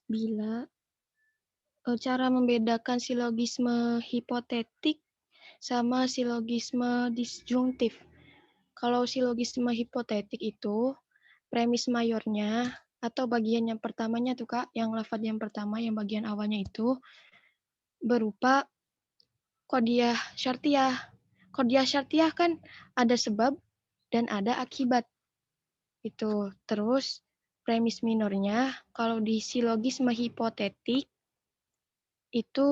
Bila cara membedakan silogisme hipotetik sama silogisme disjungtif. Kalau silogisme hipotetik itu premis mayornya atau bagian yang pertamanya tuh Kak, yang lafaz yang pertama, yang bagian awalnya itu berupa qadhiyah syartiyah. Qadhiyah syartiyah kan ada sebab dan ada akibat. Itu. Terus premis minornya kalau di silogisme hipotetik itu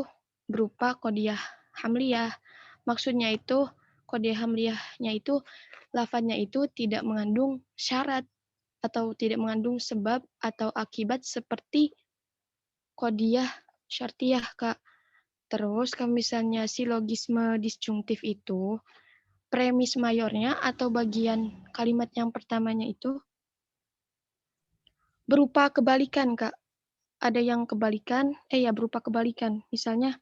berupa qadhiyah hamliyah. Maksudnya itu qadhiyah hamliyahnya itu lafadznya itu tidak mengandung syarat atau tidak mengandung sebab atau akibat seperti qadhiyah syartiyah, Kak. Terus kalau misalnya silogisme disjungtif itu premis mayornya atau bagian kalimat yang pertamanya itu berupa kebalikan, Kak. Ada yang kebalikan, berupa kebalikan. Misalnya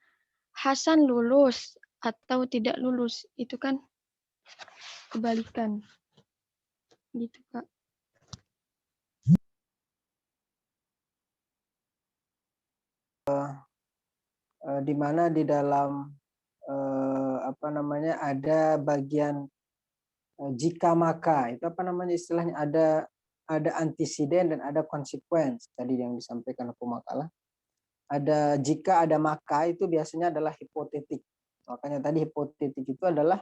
Hasan lulus atau tidak lulus, itu kan kebalikan. Gitu, Kak. Di mana di dalam ada bagian jika maka, itu istilahnya ada antisiden dan ada konsekuens tadi yang disampaikan hukum makalah. Ada jika, ada maka, itu biasanya adalah hipotetik. Makanya tadi hipotetik itu adalah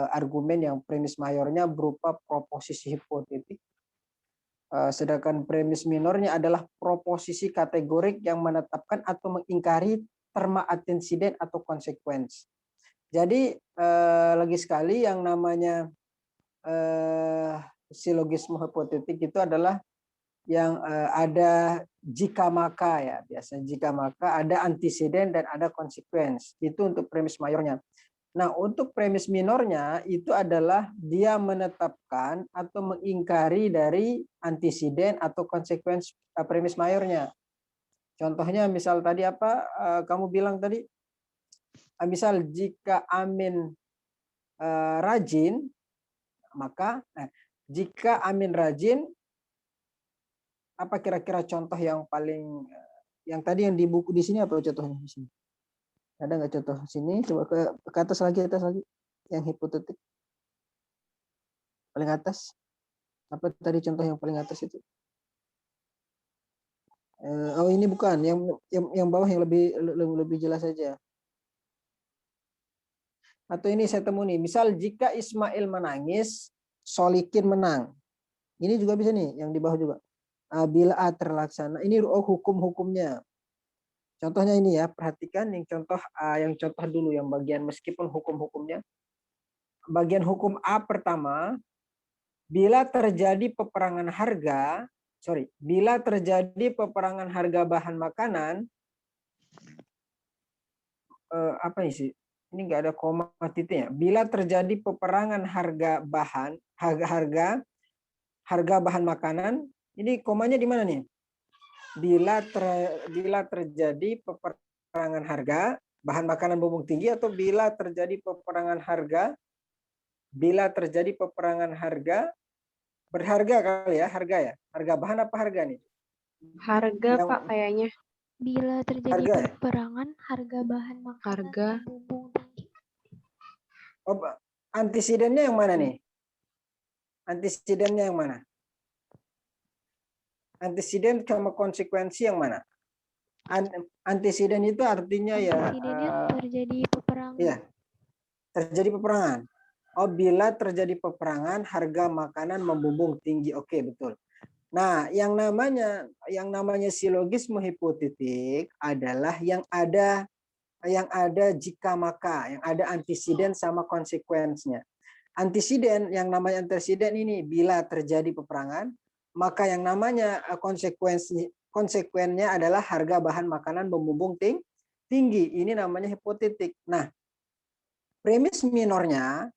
argumen yang premis mayornya berupa proposisi hipotetik, sedangkan premis minornya adalah proposisi kategorik yang menetapkan atau mengingkari terma antesiden atau konsekuens. Jadi lagi sekali yang namanya silogisme hipotetik itu adalah yang ada jika maka, ya biasanya jika maka, ada antisiden dan ada konsekuens. Itu untuk premis mayornya. Nah, untuk premis minornya itu adalah dia menetapkan atau mengingkari dari antisiden atau konsekuens premis mayornya. Contohnya misal tadi kamu bilang tadi, misal jika Amin rajin, maka jika Amin rajin, apa kira-kira contoh yang paling yang tadi yang di buku di sini apa contohnya di sini? Ada nggak contoh sini? Coba ke atas lagi yang hipotetik paling atas. Apa tadi contoh yang paling atas itu? Oh ini bukan, yang bawah yang lebih jelas saja. Atau ini saya temui nih, misal jika Ismail menangis, Solikin menang. Ini juga bisa nih, yang di bawah juga. Bila A terlaksana, ini hukum-hukumnya. Contohnya ini ya, perhatikan yang contoh dulu yang bagian meskipun hukum-hukumnya. Bagian hukum A pertama, bila terjadi peperangan harga bahan makanan, apa ini sih? Ini nggak ada koma titiknya. Bila terjadi peperangan harga bahan makanan, ini komanya di mana nih? Bila terjadi peperangan harga bahan makanan bumbung tinggi, atau bila terjadi peperangan harga berharga kali ya, harga bahan apa harga nih? Harga Pak kayaknya. Bila terjadi peperangan harga bahan makanan bumbung tinggi. Oh, antisidennya yang mana nih? Antisidennya yang mana? Antisiden sama konsekuensi yang mana? Antisiden itu artinya terjadi peperangan. Iya, terjadi peperangan. Oh, bila terjadi peperangan, harga makanan membumbung tinggi. Oke, betul. Nah, yang namanya silogisme hipotetik adalah yang ada jika maka, yang ada antisiden sama konsekuensinya. Antisiden, yang namanya antisiden ini bila terjadi peperangan, maka yang namanya konsekuennya adalah harga bahan makanan membumbung tinggi. Ini namanya hipotetik. Nah, premis minornya,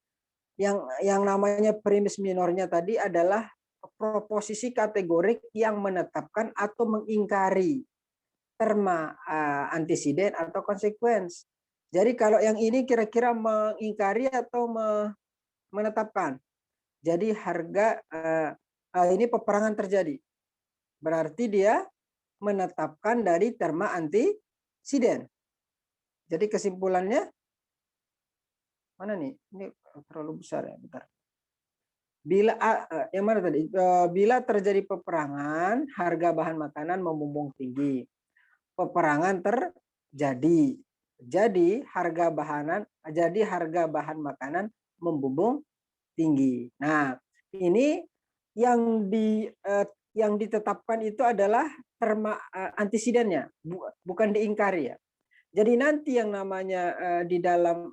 yang namanya premis minornya tadi adalah proposisi kategorik yang menetapkan atau mengingkari terma antisiden atau konsekuens. Jadi kalau yang ini kira-kira mengingkari atau menetapkan. Jadi harga ini peperangan terjadi. Berarti dia menetapkan dari terma antisiden. Jadi kesimpulannya mana nih? Ini terlalu besar ya, bentar. Bila yang mana tadi? Bila terjadi peperangan, harga bahan makanan membumbung tinggi. Peperangan terjadi. Jadi harga bahan makanan membumbung tinggi. Nah, ini yang ditetapkan itu adalah terma antisidennya, bukan diingkari ya. Jadi nanti yang namanya di dalam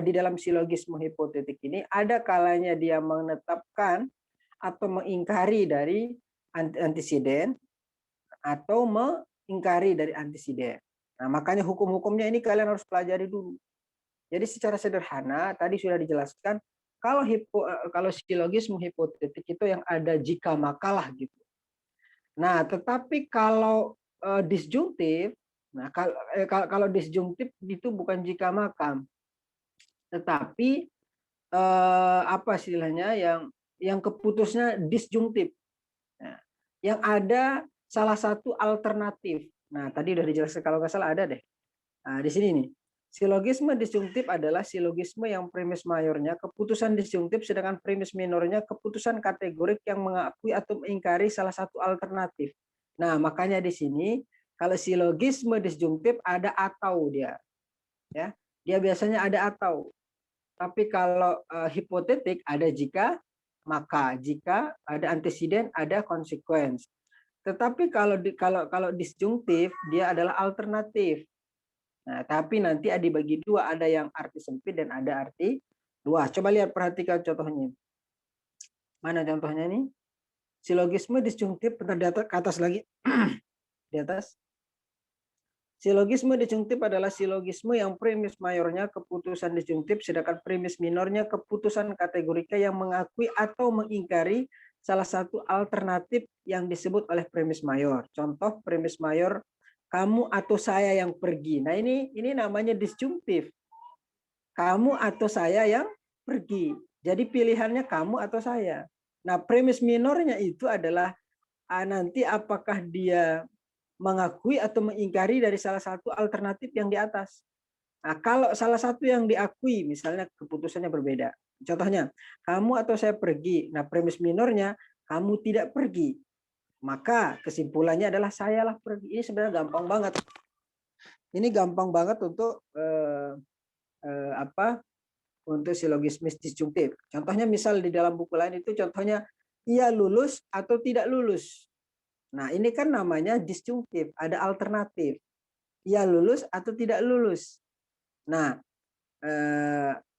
di dalam silogisme hipotetik ini ada kalanya dia menetapkan atau mengingkari dari antisiden atau mengingkari dari antisiden. Nah, makanya hukum-hukumnya ini kalian harus pelajari dulu. Jadi secara sederhana tadi sudah dijelaskan kalau silogisme hipotetik itu yang ada jika makalah gitu. Nah, tetapi kalau disjungtif, nah kalau disjungtif itu bukan jika maka, tetapi apa istilahnya yang keputusnya disjungtif. Nah, yang ada salah satu alternatif. Nah, tadi udah dijelaskan kalau nggak salah ada deh. Nah, di sini nih. Silogisme disjungtif adalah silogisme yang premis mayornya keputusan disjungtif sedangkan premis minornya keputusan kategorik yang mengakui atau mengingkari salah satu alternatif. Nah, makanya di sini kalau silogisme disjungtif ada atau dia. Ya. Dia biasanya ada atau. Tapi kalau hipotetik ada jika maka, jika ada antisiden ada konsekuensi. Tetapi kalau disjungtif dia adalah alternatif. Nah, tapi nanti dibagi dua, ada yang arti sempit dan ada arti luas. Coba lihat, perhatikan contohnya. Mana contohnya nih? Silogisme disjungtif, bentar di atas, ke atas lagi. Di atas. Silogisme disjungtif adalah silogisme yang premis mayornya keputusan disjungtif, sedangkan premis minornya keputusan kategorika yang mengakui atau mengingkari salah satu alternatif yang disebut oleh premis mayor. Contoh premis mayor, kamu atau saya yang pergi. Nah, ini namanya disjungtif. Kamu atau saya yang pergi. Jadi pilihannya kamu atau saya. Nah, premis minornya itu adalah nanti apakah dia mengakui atau mengingkari dari salah satu alternatif yang di atas. Nah, kalau salah satu yang diakui, misalnya keputusannya berbeda. Contohnya, kamu atau saya pergi. Nah, premis minornya, kamu tidak pergi. Maka kesimpulannya adalah sayalah pergi. Ini sebenarnya gampang banget. Ini gampang banget untuk untuk silogisme disjungtif. Contohnya misal di dalam buku lain itu contohnya ia lulus atau tidak lulus. Nah, ini kan namanya disjungtif, ada alternatif. Ia lulus atau tidak lulus. Nah,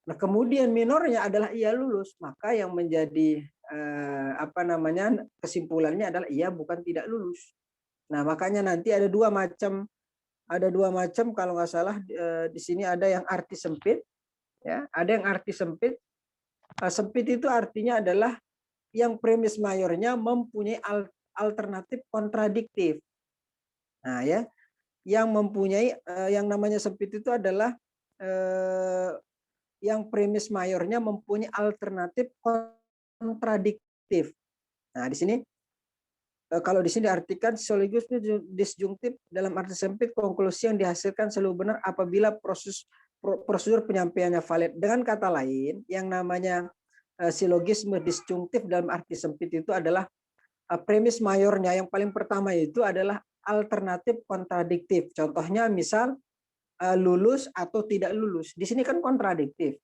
kemudian minornya adalah ia lulus, maka yang menjadi kesimpulannya adalah ia bukan tidak lulus. Nah, makanya nanti ada dua macam kalau nggak salah di sini ada yang arti sempit, ya, ada yang arti sempit. Sempit itu artinya adalah yang premis mayornya mempunyai alternatif kontradiktif. Nah, ya, yang mempunyai yang namanya sempit itu adalah yang premis mayornya mempunyai alternatif kontradiktif. Nah, di sini kalau di sini diartikan silogisme disjungtif dalam arti sempit konklusi yang dihasilkan selalu benar apabila prosedur penyampaiannya valid. Dengan kata lain, yang namanya silogisme disjungtif dalam arti sempit itu adalah premis mayornya yang paling pertama itu adalah alternatif kontradiktif. Contohnya misal lulus atau tidak lulus. Di sini kan kontradiktif.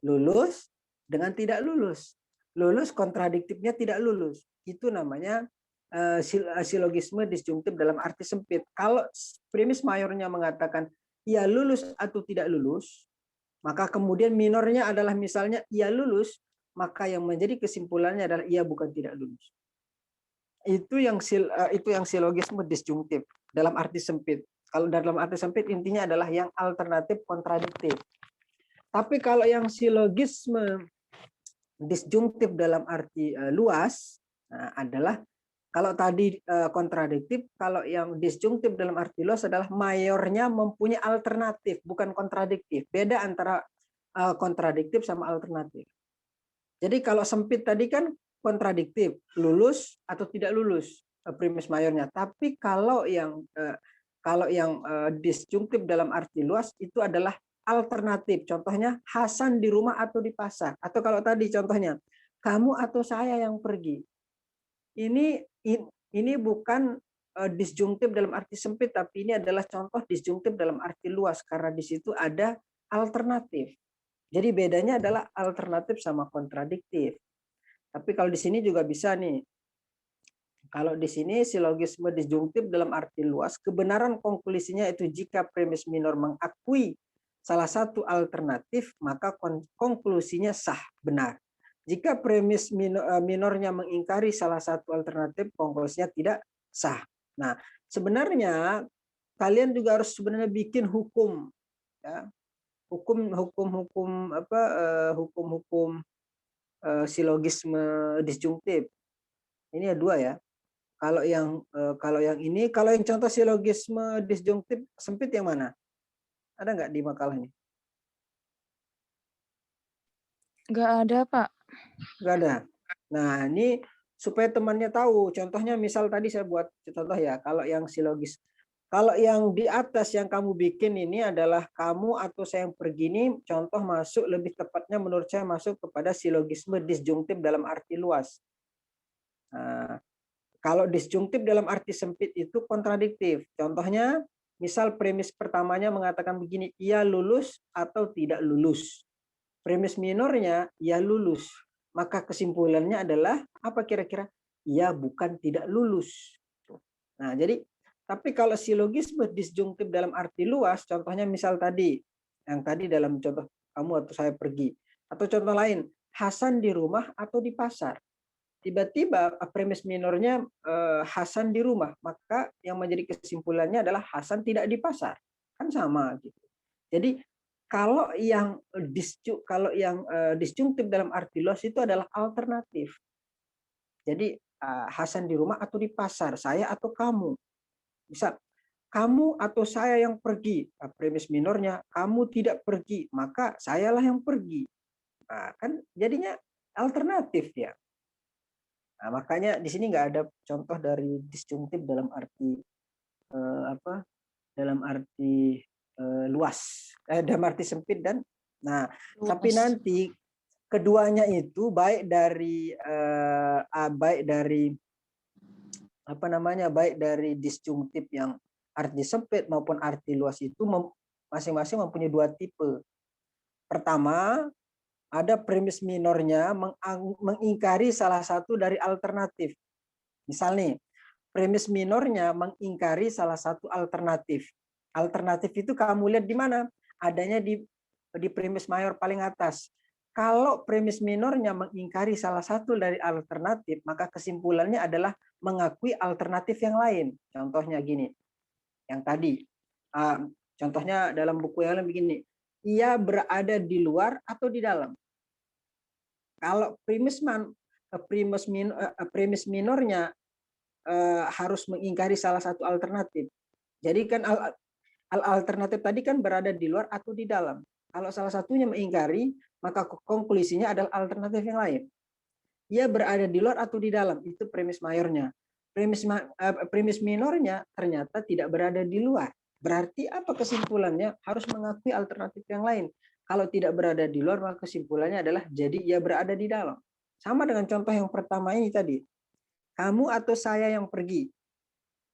Lulus dengan tidak lulus. Lulus kontradiktifnya tidak lulus. Itu namanya silogisme disjungtif dalam arti sempit. Kalau premis mayornya mengatakan ia lulus atau tidak lulus, maka kemudian minornya adalah misalnya ia lulus, maka yang menjadi kesimpulannya adalah ia bukan tidak lulus. Itu yang silogisme disjungtif dalam arti sempit. Kalau dalam arti sempit intinya adalah yang alternatif kontradiktif. Tapi kalau yang silogisme disjungtif dalam arti luas adalah kalau tadi kontradiktif, kalau yang disjungtif dalam arti luas adalah mayornya mempunyai alternatif, bukan kontradiktif. Beda antara kontradiktif sama alternatif. Jadi kalau sempit tadi kan kontradiktif, lulus atau tidak lulus. premis mayornya. Tapi kalau yang disjungtif dalam arti luas itu adalah alternatif. Contohnya Hasan di rumah atau di pasar. Atau kalau tadi contohnya kamu atau saya yang pergi. Ini bukan disjungtif dalam arti sempit, tapi ini adalah contoh disjungtif dalam arti luas karena di situ ada alternatif. Jadi bedanya adalah alternatif sama kontradiktif. Tapi kalau di sini juga bisa nih. Kalau di sini silogisme disjungtif dalam arti luas, kebenaran konklusinya itu jika premis minor mengakui salah satu alternatif, maka konklusinya sah, benar. Jika premis minornya mengingkari salah satu alternatif, konklusinya tidak sah. Nah, sebenarnya kalian juga harus sebenarnya bikin hukum, ya. Hukum silogisme disjungtif. Ini ada dua ya. Kalau yang contoh silogisme disjungtif sempit yang mana? Ada nggak di makalah ini? Nggak ada, Pak. Nggak ada. Nah, ini supaya temannya tahu. Contohnya misal tadi saya buat contoh ya. Kalau yang di atas yang kamu bikin ini adalah kamu atau saya yang pergi ini, contoh masuk lebih tepatnya menurut saya masuk kepada silogisme disjungtif dalam arti luas. Nah, kalau disjungtif dalam arti sempit itu kontradiktif. Contohnya, misal premis pertamanya mengatakan begini, ia lulus atau tidak lulus. Premis minornya, ia lulus. Maka kesimpulannya adalah, apa kira-kira? Ia bukan tidak lulus. Nah, jadi, tapi kalau silogisme disjungtif dalam arti luas, contohnya misal tadi, yang tadi dalam contoh kamu atau saya pergi. Atau contoh lain, Hasan di rumah atau di pasar. Tiba-tiba premis minornya Hasan di rumah, maka yang menjadi kesimpulannya adalah Hasan tidak di pasar, kan sama gitu. Jadi kalau yang disjungtif dalam arti luas itu adalah alternatif. Jadi Hasan di rumah atau di pasar, saya atau kamu. Bisa kamu atau saya yang pergi, premis minornya kamu tidak pergi, maka sayalah yang pergi. Nah, kan jadinya alternatif ya. Nah, makanya di sini nggak ada contoh dari disjungtif dalam arti dalam arti luas, dalam arti sempit dan nah luas. Tapi nanti keduanya itu baik dari disjungtif yang arti sempit maupun arti luas itu masing-masing mempunyai dua tipe. Pertama, ada premis minornya mengingkari salah satu dari alternatif. Misal nih, premis minornya mengingkari salah satu alternatif. Alternatif itu kamu lihat di mana? Adanya di premis mayor paling atas. Kalau premis minornya mengingkari salah satu dari alternatif, maka kesimpulannya adalah mengakui alternatif yang lain. Contohnya gini, yang tadi. Contohnya dalam buku yang lain begini, ia berada di luar atau di dalam. Kalau premis minornya harus mengingkari salah satu alternatif. Jadi kan alternatif tadi kan berada di luar atau di dalam. Kalau salah satunya mengingkari, maka konklusinya adalah alternatif yang lain. Ia berada di luar atau di dalam, itu premis mayornya. Premis minornya ternyata tidak berada di luar. Berarti apa kesimpulannya? Harus mengakui alternatif yang lain. Kalau tidak berada di luar, maka kesimpulannya adalah jadi ia berada di dalam. Sama dengan contoh yang pertama ini tadi. Kamu atau saya yang pergi.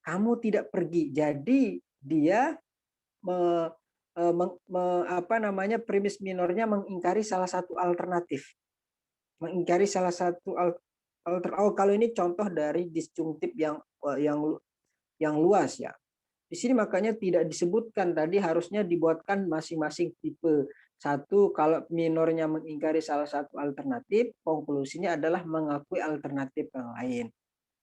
Kamu tidak pergi. Jadi dia premis minornya mengingkari salah satu alternatif. Mengingkari salah satu kalau ini contoh dari disjungtif yang luas ya. Di sini makanya tidak disebutkan tadi, harusnya dibuatkan masing-masing tipe. Satu, kalau minornya mengingkari salah satu alternatif, konklusinya adalah mengakui alternatif yang lain.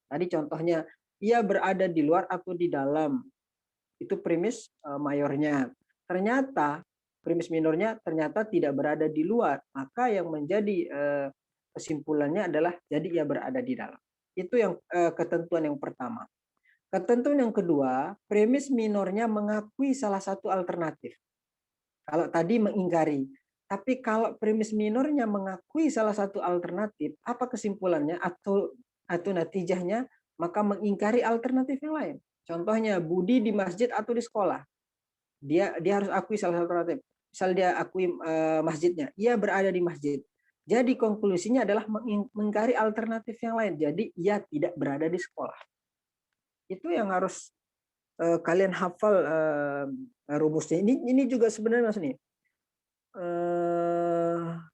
Tadi contohnya, ia berada di luar atau di dalam. Itu premis mayornya. Ternyata premis minornya ternyata tidak berada di luar. Maka yang menjadi kesimpulannya adalah jadi ia berada di dalam. Itu yang ketentuan yang pertama. Ketentuan yang kedua, premis minornya mengakui salah satu alternatif. Kalau tadi mengingkari. Tapi kalau premis minornya mengakui salah satu alternatif, apa kesimpulannya atau natijahnya? maka mengingkari alternatif yang lain. Contohnya Budi di masjid atau di sekolah. Dia harus akui salah satu alternatif. Misal dia akui masjidnya, ia berada di masjid. Jadi konklusinya adalah mengingkari alternatif yang lain. Jadi ia tidak berada di sekolah. Itu yang harus kalian hafal rumusnya. Ini juga sebenarnya Mas nih.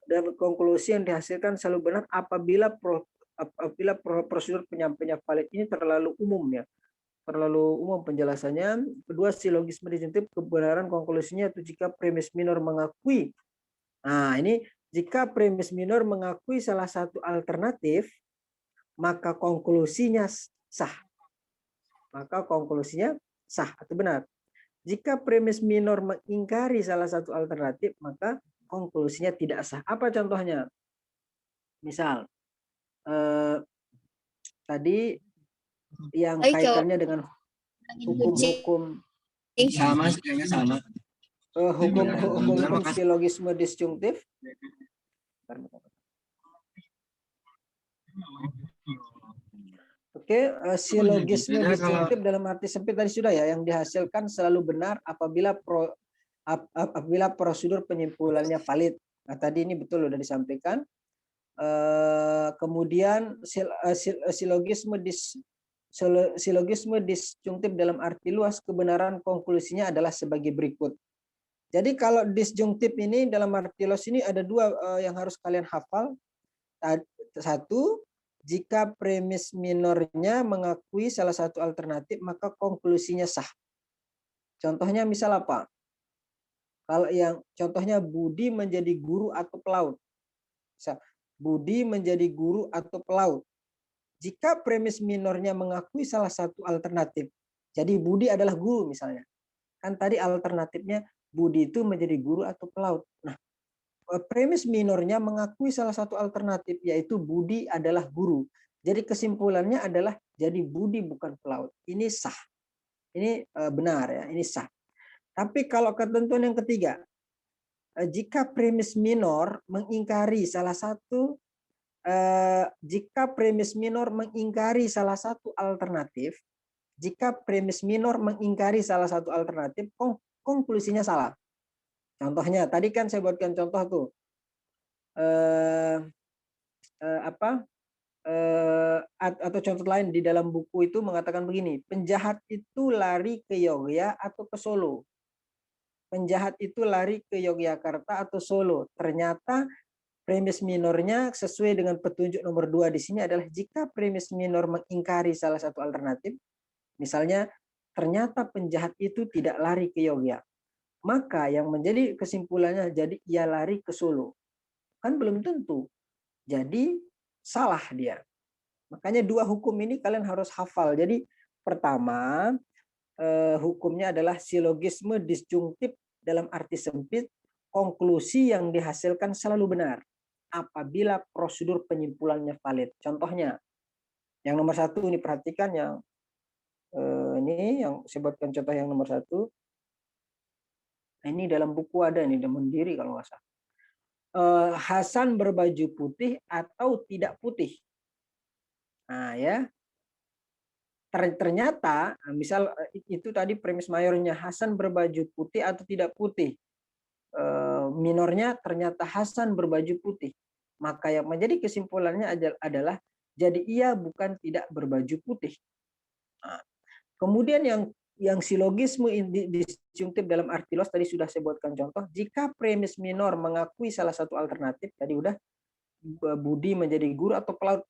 Dan konklusi yang dihasilkan selalu benar apabila prosedur penyampaian valid ini terlalu umum ya. Terlalu umum penjelasannya. Kedua, silogisme disjungtif kebenaran konklusinya itu jika premis minor mengakui. Nah, ini jika premis minor mengakui salah satu alternatif, maka konklusinya sah. Maka konklusinya sah atau benar. Jika premis minor mengingkari salah satu alternatif, maka konklusinya tidak sah. Apa contohnya? Misal, tadi yang kaitannya dengan hukum-hukum sama kayaknya sama. Hukum silogisme disjungtif. Oke, silogisme disjungtif dalam arti sempit tadi sudah ya, yang dihasilkan selalu benar apabila prosedur penyimpulannya valid. Nah, tadi ini betul sudah disampaikan. Kemudian silogisme disjungtif dalam arti luas kebenaran konklusinya adalah sebagai berikut. Jadi kalau disjungtif ini dalam arti luas ini ada dua yang harus kalian hafal. Satu, jika premis minornya mengakui salah satu alternatif, maka konklusinya sah. Contohnya misal apa? Kalau yang contohnya Budi menjadi guru atau pelaut. Budi menjadi guru atau pelaut. Jika premis minornya mengakui salah satu alternatif, jadi Budi adalah guru misalnya. Kan tadi alternatifnya Budi itu menjadi guru atau pelaut. Nah, premis minornya mengakui salah satu alternatif, yaitu Budi adalah guru. Jadi kesimpulannya adalah jadi Budi bukan pelaut. Ini sah. Ini benar ya, ini sah. Tapi kalau ketentuan yang ketiga, jika premis minor mengingkari salah satu alternatif, jika premis minor mengingkari salah satu alternatif, konklusinya salah. Contohnya, tadi kan saya buatkan contoh tuh. Atau contoh lain di dalam buku itu mengatakan begini, penjahat itu lari ke Yogyakarta atau ke Solo. Penjahat itu lari ke Yogyakarta atau Solo. Ternyata premis minornya sesuai dengan petunjuk nomor 2 di sini adalah jika premis minor mengingkari salah satu alternatif, misalnya ternyata penjahat itu tidak lari ke Yogyakarta, maka yang menjadi kesimpulannya jadi ia lari ke Solo. Kan belum tentu. Jadi salah dia. Makanya dua hukum ini kalian harus hafal. Jadi pertama, hukumnya adalah silogisme disjungtif dalam arti sempit, konklusi yang dihasilkan selalu benar apabila prosedur penyimpulannya valid. Contohnya, yang nomor 1 ini perhatikan, yang ini yang sebutkan contoh yang nomor 1. Ini dalam buku ada nih, Mandiri kalau nggak salah. Hasan berbaju putih atau tidak putih. Nah ya, ternyata misal itu tadi premis mayornya Hasan berbaju putih atau tidak putih. Minornya ternyata Hasan berbaju putih. Maka yang menjadi kesimpulannya adalah jadi ia bukan tidak berbaju putih. Nah, kemudian yang silogisme disjungtif dalam arti luas tadi sudah saya buatkan contoh. Jika premis minor mengakui salah satu alternatif, tadi udah Budi menjadi guru atau pelaut.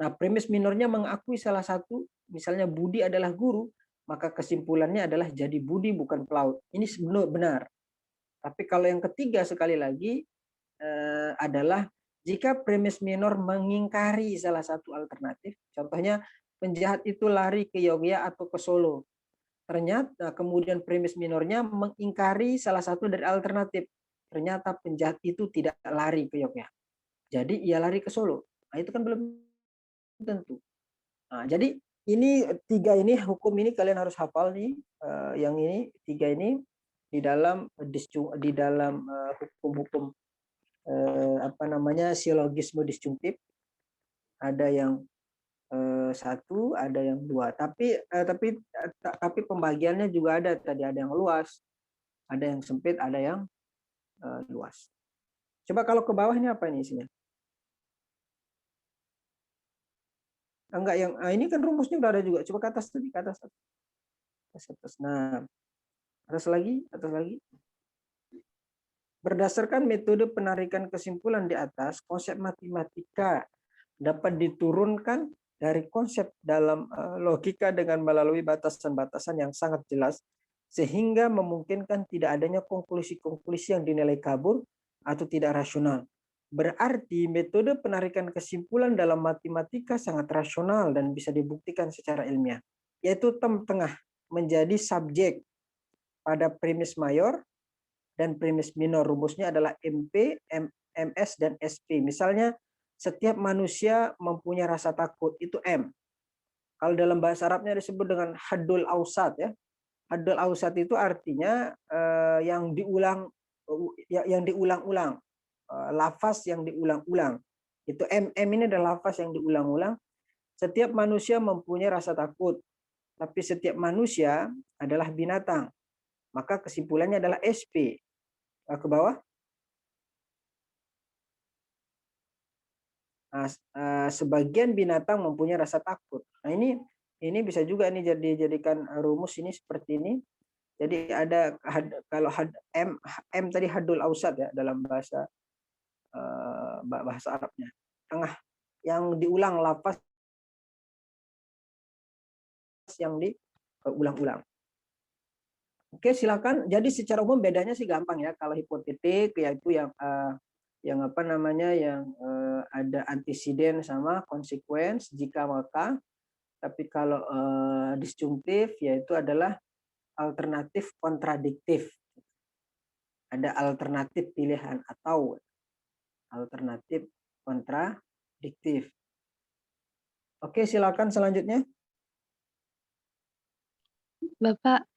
Nah, premis minornya mengakui salah satu, misalnya Budi adalah guru, maka kesimpulannya adalah jadi Budi bukan pelaut. Ini benar. Tapi kalau yang ketiga sekali lagi adalah jika premis minor mengingkari salah satu alternatif, contohnya penjahat itu lari ke Yogyakarta atau ke Solo. Ternyata kemudian premis minornya mengingkari salah satu dari alternatif. Ternyata penjahat itu tidak lari ke Yogyakarta. Jadi ia lari ke Solo. Nah, itu kan belum tentu. Nah, jadi ini 3 ini hukum ini kalian harus hafal nih. Yang ini 3 ini di dalam hukum-hukum silogisme disjungtif. Ada yang satu, ada yang dua. Tapi pembagiannya juga ada. Tadi ada yang luas, ada yang sempit, ada yang luas. Coba kalau ke bawah ini apa ini isinya? Enggak, yang ini kan rumusnya udah ada juga. Coba ke atas tadi, ke atas. Atas. Nah, atas lagi. Berdasarkan metode penarikan kesimpulan di atas, konsep matematika dapat diturunkan dari konsep dalam logika dengan melalui batasan-batasan yang sangat jelas, sehingga memungkinkan tidak adanya konklusi-konklusi yang dinilai kabur atau tidak rasional. Berarti metode penarikan kesimpulan dalam matematika sangat rasional dan bisa dibuktikan secara ilmiah, yaitu term tengah menjadi subjek pada premis mayor dan premis minor. Rumusnya adalah MP, MS, dan SP. Misalnya, setiap manusia mempunyai rasa takut, itu M. Kalau dalam bahasa Arabnya disebut dengan haddul ausat, ya. Haddul ausat itu artinya yang diulang-ulang, lafaz yang diulang-ulang. Itu MM ini adalah lafaz yang diulang-ulang. Setiap manusia mempunyai rasa takut, tapi setiap manusia adalah binatang. Maka kesimpulannya adalah SP. Ke bawah. Sebagian binatang mempunyai rasa takut. Nah, ini bisa juga nih dijadikan rumus ini seperti ini. Jadi ada kalau M tadi hadul ausat ya dalam bahasa Arabnya. Tengah yang diulang, lafaz yang diulang-ulang. Oke, silakan. Jadi secara umum bedanya sih gampang ya. Kalau hipotetik yaitu yang apa namanya yang ada antisiden sama konsekuens jika maka. Tapi kalau disjungtif yaitu adalah alternatif kontradiktif. Ada alternatif pilihan atau alternatif kontradiktif. Oke, silakan selanjutnya. Bapak,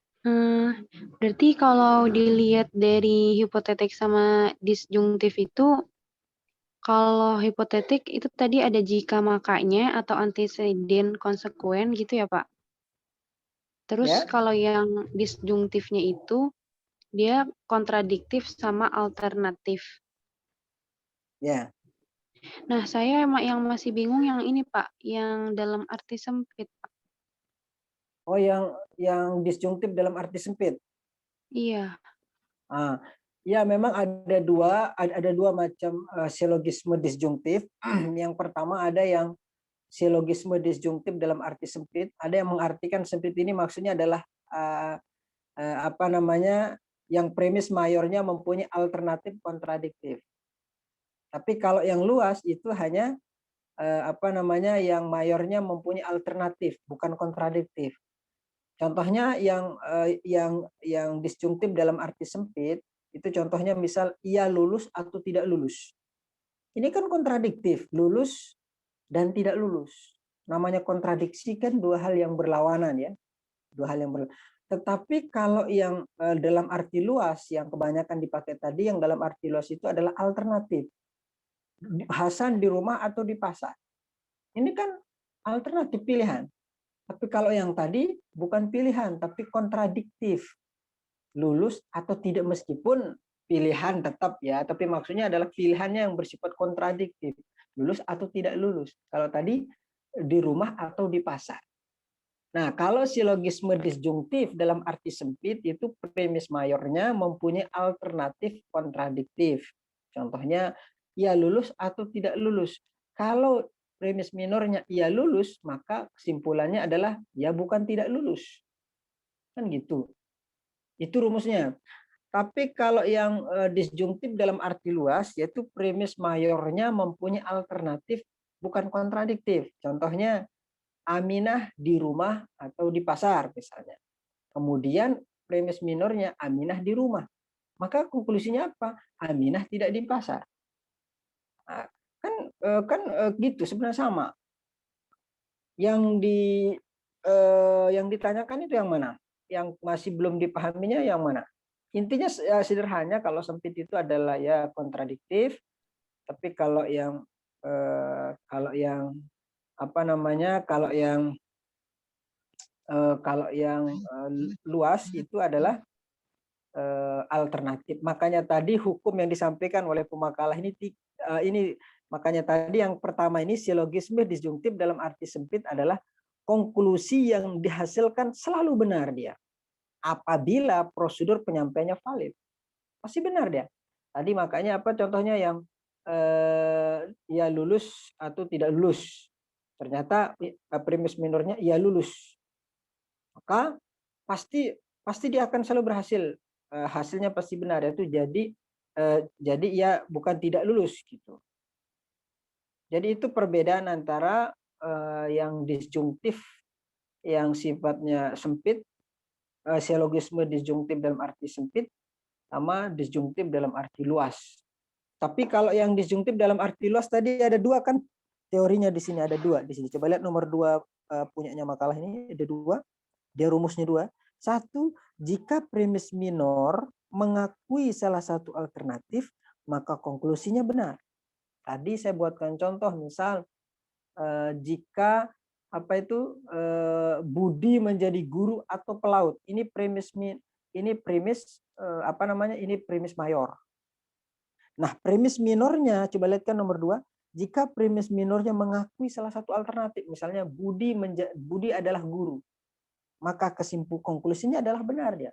berarti kalau dilihat dari hipotetik sama disjungtif itu, kalau hipotetik itu tadi ada jika makanya atau antecedent konsekuen gitu ya Pak? Terus Ya. kalau yang disjungtifnya itu, dia kontradiktif sama alternatif. Ya. Nah, saya yang masih bingung yang ini Pak, yang dalam arti sempit Pak. Oh, yang disjungtif dalam arti sempit. Iya. Ya, memang ada dua macam silogisme disjungtif. Yang pertama ada yang silogisme disjungtif dalam arti sempit. Ada yang mengartikan sempit ini maksudnya adalah apa namanya yang premis mayornya mempunyai alternatif kontradiktif. Tapi kalau yang luas itu hanya apa namanya yang mayornya mempunyai alternatif bukan kontradiktif. Contohnya yang disjungtif dalam arti sempit itu contohnya misal ia lulus atau tidak lulus. Ini kan kontradiktif, lulus dan tidak lulus. Namanya kontradiksi kan dua hal yang berlawanan ya. Dua hal yang berlawanan. Tetapi kalau yang dalam arti luas yang kebanyakan dipakai tadi yang dalam arti luas itu adalah alternatif. Hasan di rumah atau di pasar. Ini kan alternatif pilihan. Tapi kalau yang tadi bukan pilihan, tapi kontradiktif. Lulus atau tidak meskipun pilihan tetap ya, tapi maksudnya adalah pilihannya yang bersifat kontradiktif. Lulus atau tidak lulus. Kalau tadi di rumah atau di pasar. Nah, kalau silogisme disjungtif dalam arti sempit itu premis mayornya mempunyai alternatif kontradiktif. Contohnya, ia lulus atau tidak lulus. Kalau premis minornya ia lulus, maka kesimpulannya adalah ya bukan tidak lulus. Kan gitu. Itu rumusnya. Tapi kalau yang disjungtif dalam arti luas, yaitu premis mayornya mempunyai alternatif bukan kontradiktif. Contohnya, Aminah di rumah atau di pasar misalnya. Kemudian premis minornya Aminah di rumah. Maka konklusinya apa? Aminah tidak di pasar. Nah, kan gitu sebenarnya sama. Yang ditanyakan itu yang mana? Yang masih belum dipahaminya yang mana? Intinya sederhana kalau sempit itu adalah ya kontradiktif, tapi kalau yang apa namanya, kalau yang luas itu adalah alternatif. Makanya tadi hukum yang disampaikan oleh pemakalah ini makanya tadi yang pertama ini silogisme disjungtif dalam arti sempit adalah konklusi yang dihasilkan selalu benar dia. Apabila prosedur penyampaiannya valid, pasti benar dia. Tadi makanya apa contohnya yang ya lulus atau tidak lulus. Ternyata primus minornya ya lulus. Maka pasti dia akan selalu berhasil. Hasilnya pasti benar, itu jadi ya bukan tidak lulus gitu. Jadi itu perbedaan antara yang disjungtif yang sifatnya sempit, silogisme disjungtif dalam arti sempit, sama disjungtif dalam arti luas. Tapi kalau yang disjungtif dalam arti luas tadi ada dua kan teorinya, di sini ada dua di sini. Coba lihat nomor 2 punyanya makalah ini ada dua, dia rumusnya dua. Satu, jika premis minor mengakui salah satu alternatif, maka konklusinya benar. Tadi saya buatkan contoh, misal jika Budi menjadi guru atau pelaut. Ini premis mayor. Nah, premis minornya coba lihat kan nomor 2. Jika premis minornya mengakui salah satu alternatif, misalnya Budi adalah guru, maka konklusinya adalah benar dia.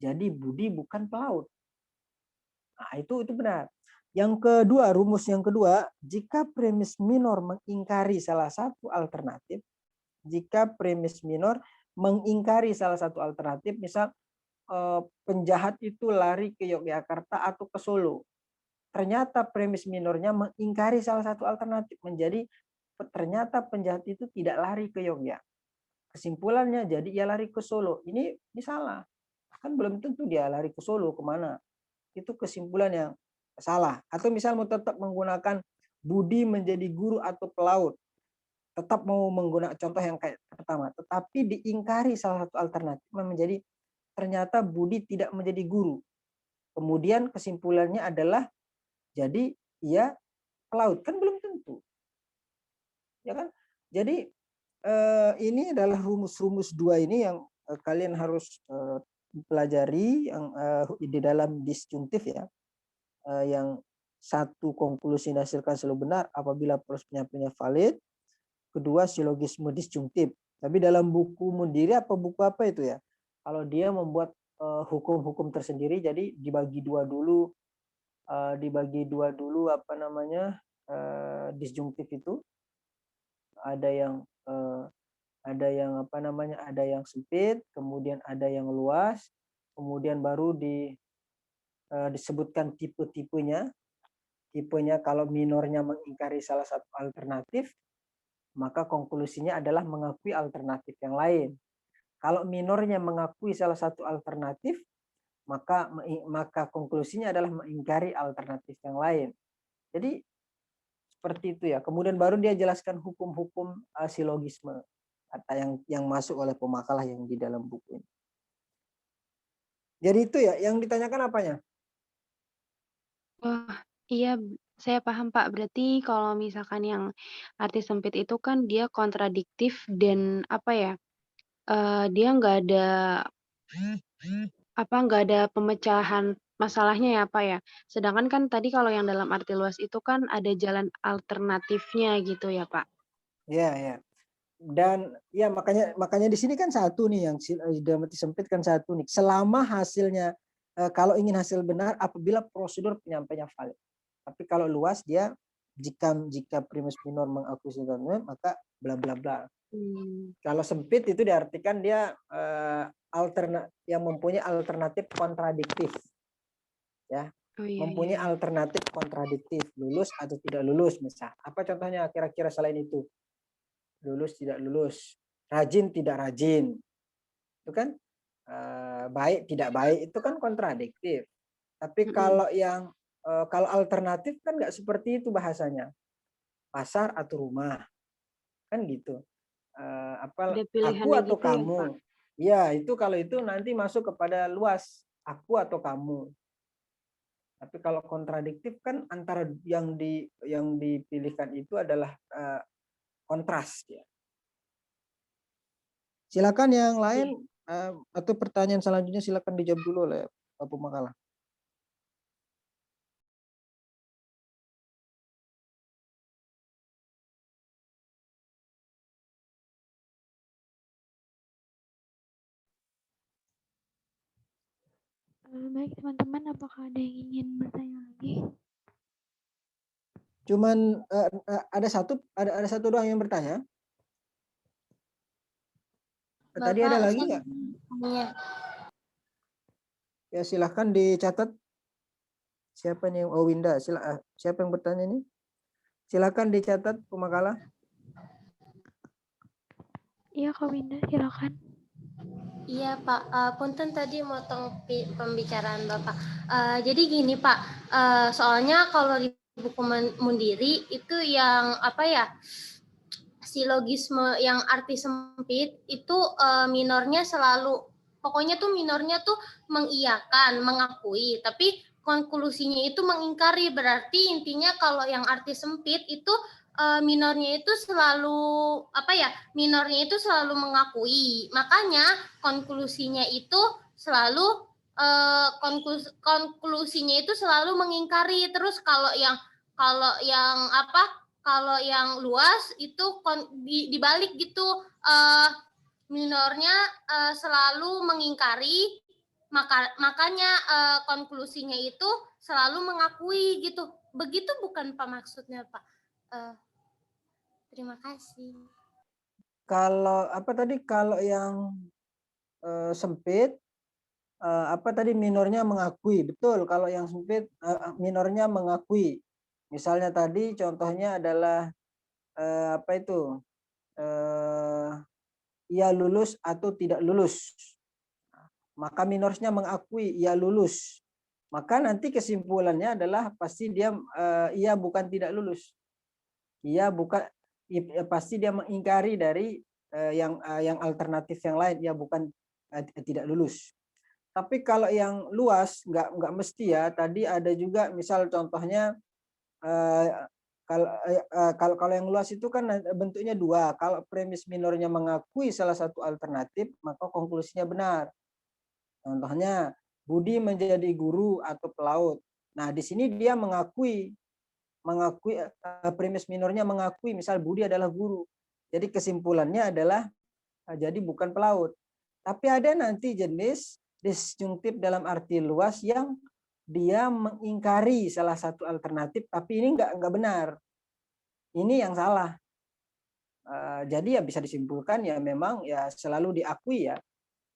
Jadi Budi bukan pelaut. Nah, itu benar. Yang kedua, rumus yang kedua, jika premis minor mengingkari salah satu alternatif, misal penjahat itu lari ke Yogyakarta atau ke Solo. Ternyata premis minornya mengingkari salah satu alternatif, menjadi ternyata penjahat itu tidak lari ke Yogyakarta. Kesimpulannya jadi ia lari ke Solo. Ini salah. Kan belum tentu dia lari ke Solo, kemana. Itu kesimpulan yang salah. Atau misal mau tetap menggunakan Budi menjadi guru atau pelaut. Tetap mau menggunakan contoh yang kayak pertama. Tetapi diingkari salah satu alternatif menjadi ternyata Budi tidak menjadi guru. Kemudian kesimpulannya adalah jadi ia pelaut. Kan belum tentu. Ya kan? Jadi ini adalah rumus-rumus dua ini yang kalian harus pelajari yang di dalam disjungtif ya. Yang satu, konklusi dihasilkan selalu benar apabila proses penyampaiannya valid. Kedua, silogisme disjungtif. Tapi dalam buku Mundiri buku apa itu ya? Kalau dia membuat hukum-hukum tersendiri, jadi dibagi dua dulu disjungtif itu. Ada yang sempit, kemudian ada yang luas, kemudian baru disebutkan tipenya kalau minornya mengingkari salah satu alternatif, maka konklusinya adalah mengakui alternatif yang lain. Kalau minornya mengakui salah satu alternatif, maka konklusinya adalah mengingkari alternatif yang lain. Jadi seperti itu ya. Kemudian baru dia jelaskan hukum-hukum silogisme atau yang masuk oleh pemakalah yang di dalam buku ini. Jadi itu ya yang ditanyakan apanya? Wah, iya, saya paham Pak. Berarti kalau misalkan yang arti sempit itu kan dia kontradiktif dan dia nggak ada pemecahan masalahnya ya Pak ya. Sedangkan kan tadi kalau yang dalam arti luas itu kan ada jalan alternatifnya gitu ya Pak. Ya. Dan ya makanya di sini kan satu nih yang dalam arti sempit kan satu nih. Selama hasilnya kalau ingin hasil benar apabila prosedur penyampaiannya valid. Tapi kalau luas dia jika primus minor mengakui maka bla bla bla. Kalau sempit itu diartikan dia yang mempunyai alternatif kontradiktif. Ya. Mempunyai alternatif kontradiktif, lulus atau tidak lulus misal. Apa contohnya kira-kira selain itu? Lulus tidak lulus, rajin tidak rajin, itu kan baik tidak baik, itu kan kontradiktif. Tapi kalau kalau alternatif kan nggak seperti itu bahasanya, pasar atau rumah kan gitu. Aku atau gitu kamu ya itu kalau itu nanti masuk kepada luas, aku atau kamu. Tapi kalau kontradiktif kan antara yang dipilihkan itu adalah kontras ya. Silakan yang lain atau pertanyaan selanjutnya silakan dijawab dulu oleh Pak Pemakalah. Baik teman-teman, apakah ada yang ingin bertanya lagi? Cuman ada satu doang yang bertanya. Tadi ada lagi nggak? Iya. Ya silahkan dicatat. Siapa nih? Oh Winda. Siapa yang bertanya ini? Silakan dicatat Pemakalah. Iya Kak Winda, silakan. Iya Pak, punten tadi motong pembicaraan Bapak. Jadi gini Pak, soalnya kalau di buku Mundiri itu yang apa ya, silogisme yang arti sempit itu minornya selalu, pokoknya tuh minornya tuh mengiyakan, mengakui, tapi konklusinya itu mengingkari. Berarti intinya kalau yang arti sempit itu minornya itu selalu apa ya, minornya itu selalu mengakui, makanya konklusinya itu selalu konklusinya itu selalu mengingkari. Terus kalau yang apa, kalau yang luas itu dibalik gitu, minornya selalu mengingkari, makanya konklusinya itu selalu mengakui gitu. Begitu bukan Pak maksudnya Pak? Terima kasih. Kalau apa tadi? Kalau yang sempit apa tadi minornya mengakui, betul. Kalau yang sempit minornya mengakui. Misalnya tadi contohnya adalah apa itu? Ia lulus atau tidak lulus. Maka minornya mengakui ia lulus. Maka nanti kesimpulannya adalah pasti dia ia bukan tidak lulus. Ia bukan, pasti dia mengingkari dari yang alternatif yang lain. Ia bukan tidak lulus. Tapi kalau yang luas nggak mesti ya. Tadi ada juga misal contohnya kalau yang luas itu kan bentuknya dua. Kalau premis minornya mengakui salah satu alternatif, maka konklusinya benar. Contohnya Budi menjadi guru atau pelaut. Nah di sini dia mengakui premis minornya mengakui misal Budi adalah guru. Jadi kesimpulannya adalah jadi bukan pelaut. Tapi ada nanti jenis disjungtif dalam arti luas yang dia mengingkari salah satu alternatif, tapi ini nggak benar. Ini yang salah. Jadi ya bisa disimpulkan ya memang ya selalu diakui ya.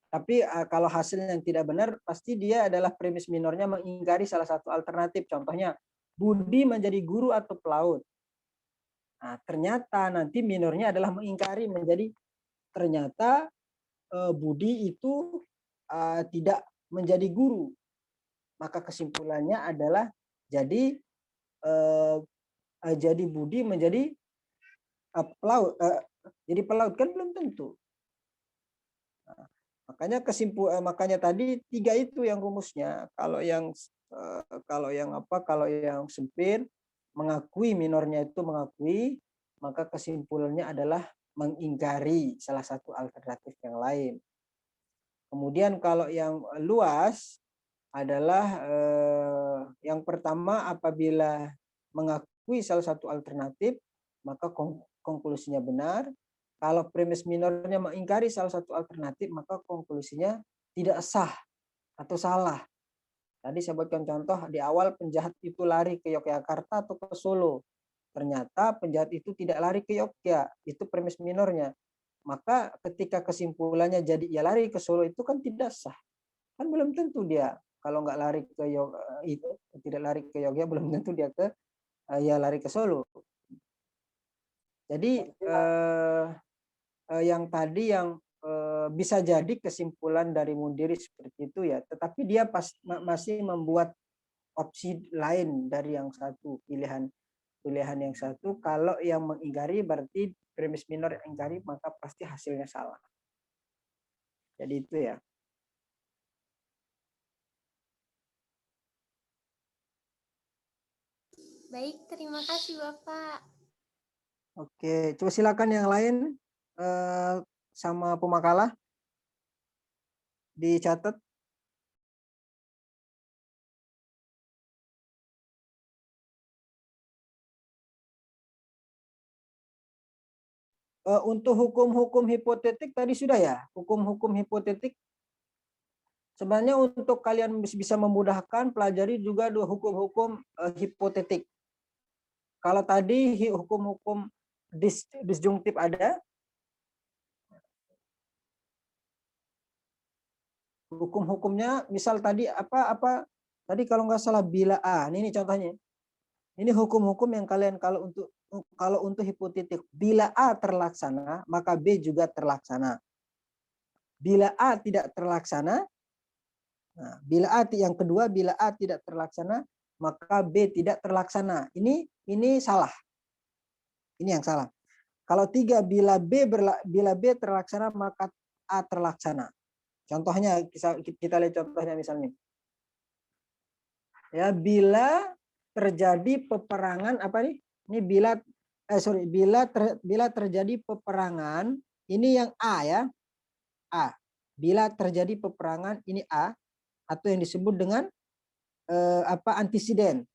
Tapi kalau hasilnya yang tidak benar, pasti dia adalah premis minornya mengingkari salah satu alternatif. Contohnya Budi menjadi guru atau pelaut. Nah, ternyata nanti minornya adalah mengingkari menjadi ternyata Budi itu tidak menjadi guru. Maka kesimpulannya adalah jadi Budi menjadi pelaut. Jadi pelaut kan belum tentu. Nah, makanya tadi tiga itu yang rumusnya. Kalau yang sempit mengakui, minornya itu mengakui, maka kesimpulannya adalah mengingkari salah satu alternatif yang lain. Kemudian kalau yang luas adalah yang pertama apabila mengakui salah satu alternatif maka konklusinya benar. Kalau premis minornya mengingkari salah satu alternatif maka konklusinya tidak sah atau salah. Tadi saya buatkan contoh di awal penjahat itu lari ke Yogyakarta atau ke Solo. Ternyata penjahat itu tidak lari ke Yogyakarta, itu premis minornya. Maka ketika kesimpulannya jadi ia lari ke Solo itu kan tidak sah. Kan belum tentu dia kalau nggak lari ke itu tidak lari ke Yogyakarta belum tentu dia ya lari ke Solo. Jadi yang tadi yang bisa jadi kesimpulan dari Mundiri seperti itu ya, tetapi dia masih membuat opsi lain dari yang satu, pilihan yang satu. Kalau yang mengingkari berarti premis minor yang ingkari maka pasti hasilnya salah. Jadi itu ya. Baik, terima kasih Bapak. Oke, coba silakan yang lain sama pemakalah dicatat. Untuk hukum-hukum hipotetik tadi sudah ya, hukum-hukum hipotetik. Sebenarnya untuk kalian bisa memudahkan, pelajari juga dua hukum-hukum hipotetik. Kalau tadi hukum-hukum disjungtif ada, hukum-hukumnya misal tadi apa tadi kalau nggak salah bila A, ini contohnya. Ini hukum-hukum yang kalian kalau untuk hipotetik, bila A terlaksana, maka B juga terlaksana. Bila A tidak terlaksana, nah, yang kedua, bila A tidak terlaksana, maka B tidak terlaksana. Ini salah. Ini yang salah. Kalau tiga, bila B terlaksana, maka A terlaksana. Contohnya kita lihat contohnya misalnya. Ya, bila terjadi peperangan apa nih? Ini bila terjadi peperangan, ini yang A ya. A. Bila terjadi peperangan, ini A, atau yang disebut dengan antisiden.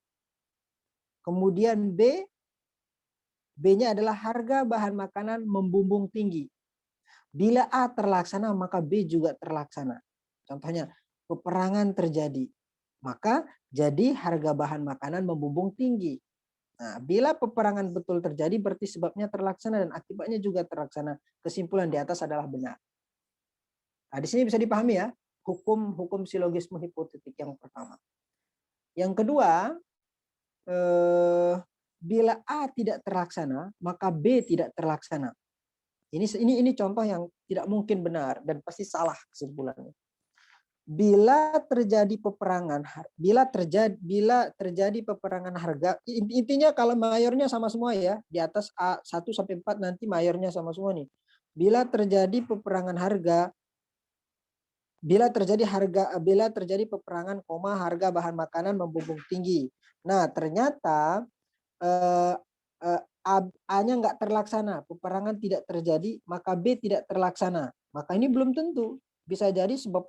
Kemudian B-nya adalah harga bahan makanan membumbung tinggi. Bila A terlaksana, maka B juga terlaksana. Contohnya, peperangan terjadi, maka jadi harga bahan makanan membumbung tinggi. Nah, bila peperangan betul terjadi, berarti sebabnya terlaksana dan akibatnya juga terlaksana. Kesimpulan di atas adalah benar. Nah, di sini bisa dipahami ya, hukum silogisme hipotetik yang pertama. Yang kedua, bila A tidak terlaksana, maka B tidak terlaksana. Ini contoh yang tidak mungkin benar dan pasti salah kesimpulannya. Bila terjadi peperangan harga, intinya kalau mayornya sama semua ya, di atas A 1 sampai 4 nanti mayornya sama semua nih. Bila terjadi peperangan harga, bila terjadi peperangan, harga bahan makanan membumbung tinggi. Nah, ternyata A-nya nggak terlaksana, peperangan tidak terjadi, maka B tidak terlaksana. Maka ini belum tentu. Bisa jadi sebab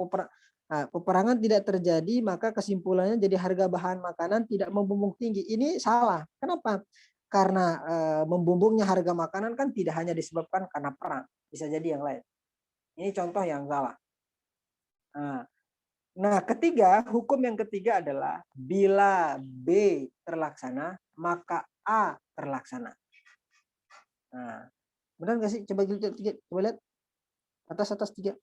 peperangan tidak terjadi, maka kesimpulannya jadi harga bahan makanan tidak membumbung tinggi. Ini salah. Kenapa? Karena membumbungnya harga makanan kan tidak hanya disebabkan karena perang. Bisa jadi yang lain. Ini contoh yang salah. Nah, hukum yang ketiga adalah bila B terlaksana, maka A terlaksana. Nah, benar nggak sih? Coba lihat atas 3.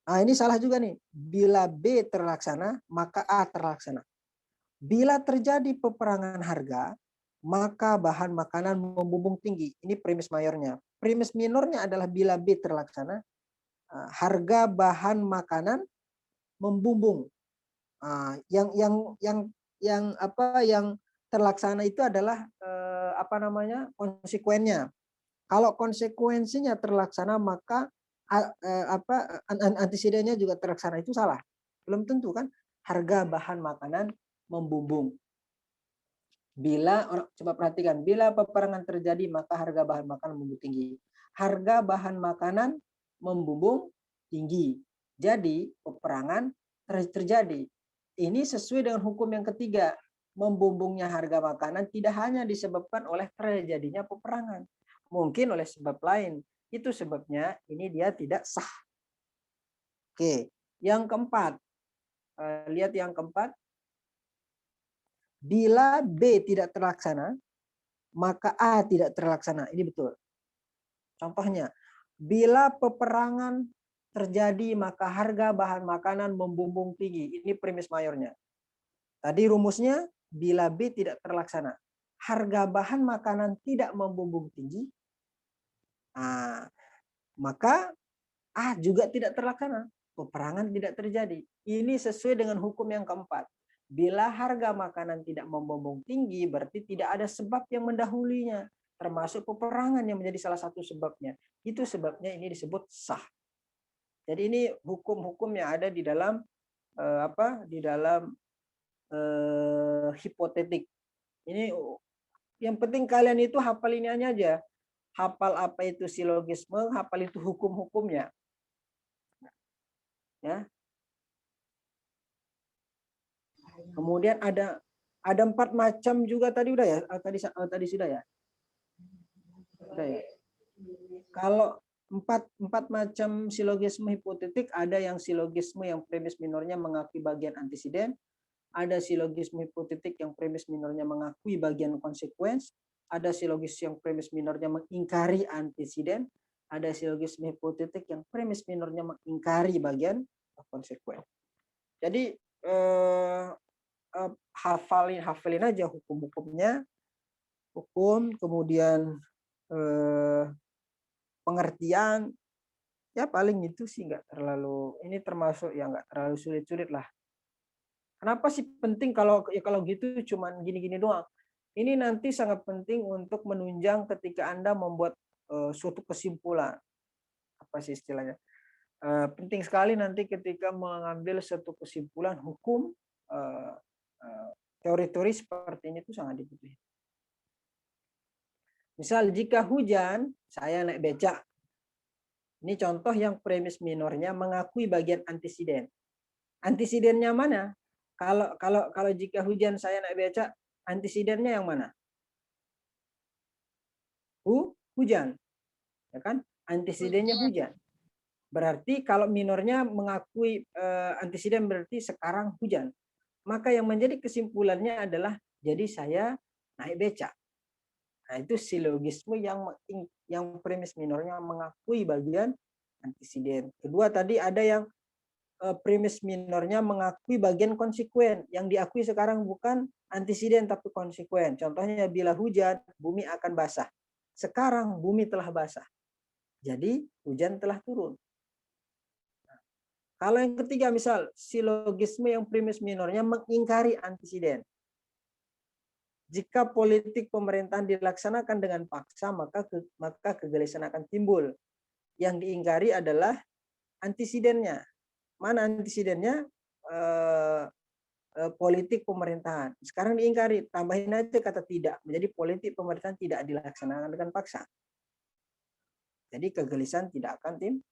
Nah, ini salah juga nih. Bila B terlaksana, maka A terlaksana. Bila terjadi peperangan harga, maka bahan makanan membumbung tinggi. Ini premis mayornya. Premis minornya adalah bila B terlaksana, harga bahan makanan membumbung. Yang terlaksana itu adalah konsekuennya. Kalau konsekuensinya terlaksana, maka antisidennya juga terlaksana. Itu salah. Belum tentu kan? Harga bahan makanan membumbung. Coba perhatikan, bila peperangan terjadi, maka harga bahan makanan membumbung tinggi. Harga bahan makanan membumbung tinggi. Jadi peperangan terjadi. Ini sesuai dengan hukum yang ketiga. Membumbungnya harga makanan tidak hanya disebabkan oleh terjadinya peperangan. Mungkin oleh sebab lain. Itu sebabnya ini dia tidak sah. Oke, yang keempat. Lihat yang keempat. Bila B tidak terlaksana, maka A tidak terlaksana. Ini betul. Contohnya, bila peperangan terjadi, maka harga bahan makanan membumbung tinggi. Ini premis mayornya. Tadi rumusnya, bila B tidak terlaksana, harga bahan makanan tidak membumbung tinggi, maka A juga tidak terlaksana. Peperangan tidak terjadi. Ini sesuai dengan hukum yang keempat. Bila harga makanan tidak membumbung tinggi, berarti tidak ada sebab yang mendahulinya, termasuk peperangan yang menjadi salah satu sebabnya. Itu sebabnya ini disebut sah. Jadi ini hukum-hukum yang ada di dalam hipotetik. Ini yang penting kalian itu hafal ini aja. hafal apa itu silogisme, hafal itu hukum-hukumnya. Ya. Kemudian ada 4 macam juga tadi udah ya? Tadi sudah ya? Sudah ya. Kalau empat macam silogisme hipotetik, ada yang silogisme yang premis minornya mengakui bagian antisiden, ada silogisme hipotetik yang premis minornya mengakui bagian konsekuens, ada silogisme yang premis minornya mengingkari antisiden, ada silogisme hipotetik yang premis minornya mengingkari bagian konsekuen. Jadi hafalin aja hukum-hukumnya, hukum, kemudian pengertian, ya paling itu sih nggak terlalu, ini termasuk yang nggak terlalu sulit-sulit lah. Kenapa sih penting kalau gitu cuman gini-gini doang? Ini nanti sangat penting untuk menunjang ketika Anda membuat suatu kesimpulan. Apa sih istilahnya? Penting sekali nanti ketika mengambil suatu kesimpulan hukum, teori-teori seperti ini itu sangat dibutuhkan. Misal jika hujan, saya naik becak. Ini contoh yang premis minornya mengakui bagian antisiden. Antisidennya mana? Kalau jika hujan saya naik becak, antisidennya yang mana? Hujan, ya kan? Antisidennya hujan. Berarti kalau minornya mengakui antisiden berarti sekarang hujan. Maka yang menjadi kesimpulannya adalah jadi saya naik becak. Nah, itu silogisme yang premis minornya mengakui bagian antisiden. Kedua tadi ada yang premis minornya mengakui bagian konsekuen. Yang diakui sekarang bukan antisiden tapi konsekuen. Contohnya bila hujan, bumi akan basah. Sekarang bumi telah basah. Jadi hujan telah turun. Nah, kalau yang ketiga misal silogisme yang premis minornya mengingkari antisiden. Jika politik pemerintahan dilaksanakan dengan paksa, maka kegelisahan akan timbul. Yang diingkari adalah antisidennya. Mana antisidennya? Politik pemerintahan. Sekarang diingkari, tambahin aja kata tidak. Menjadi politik pemerintahan tidak dilaksanakan dengan paksa. Jadi kegelisahan tidak akan timbul.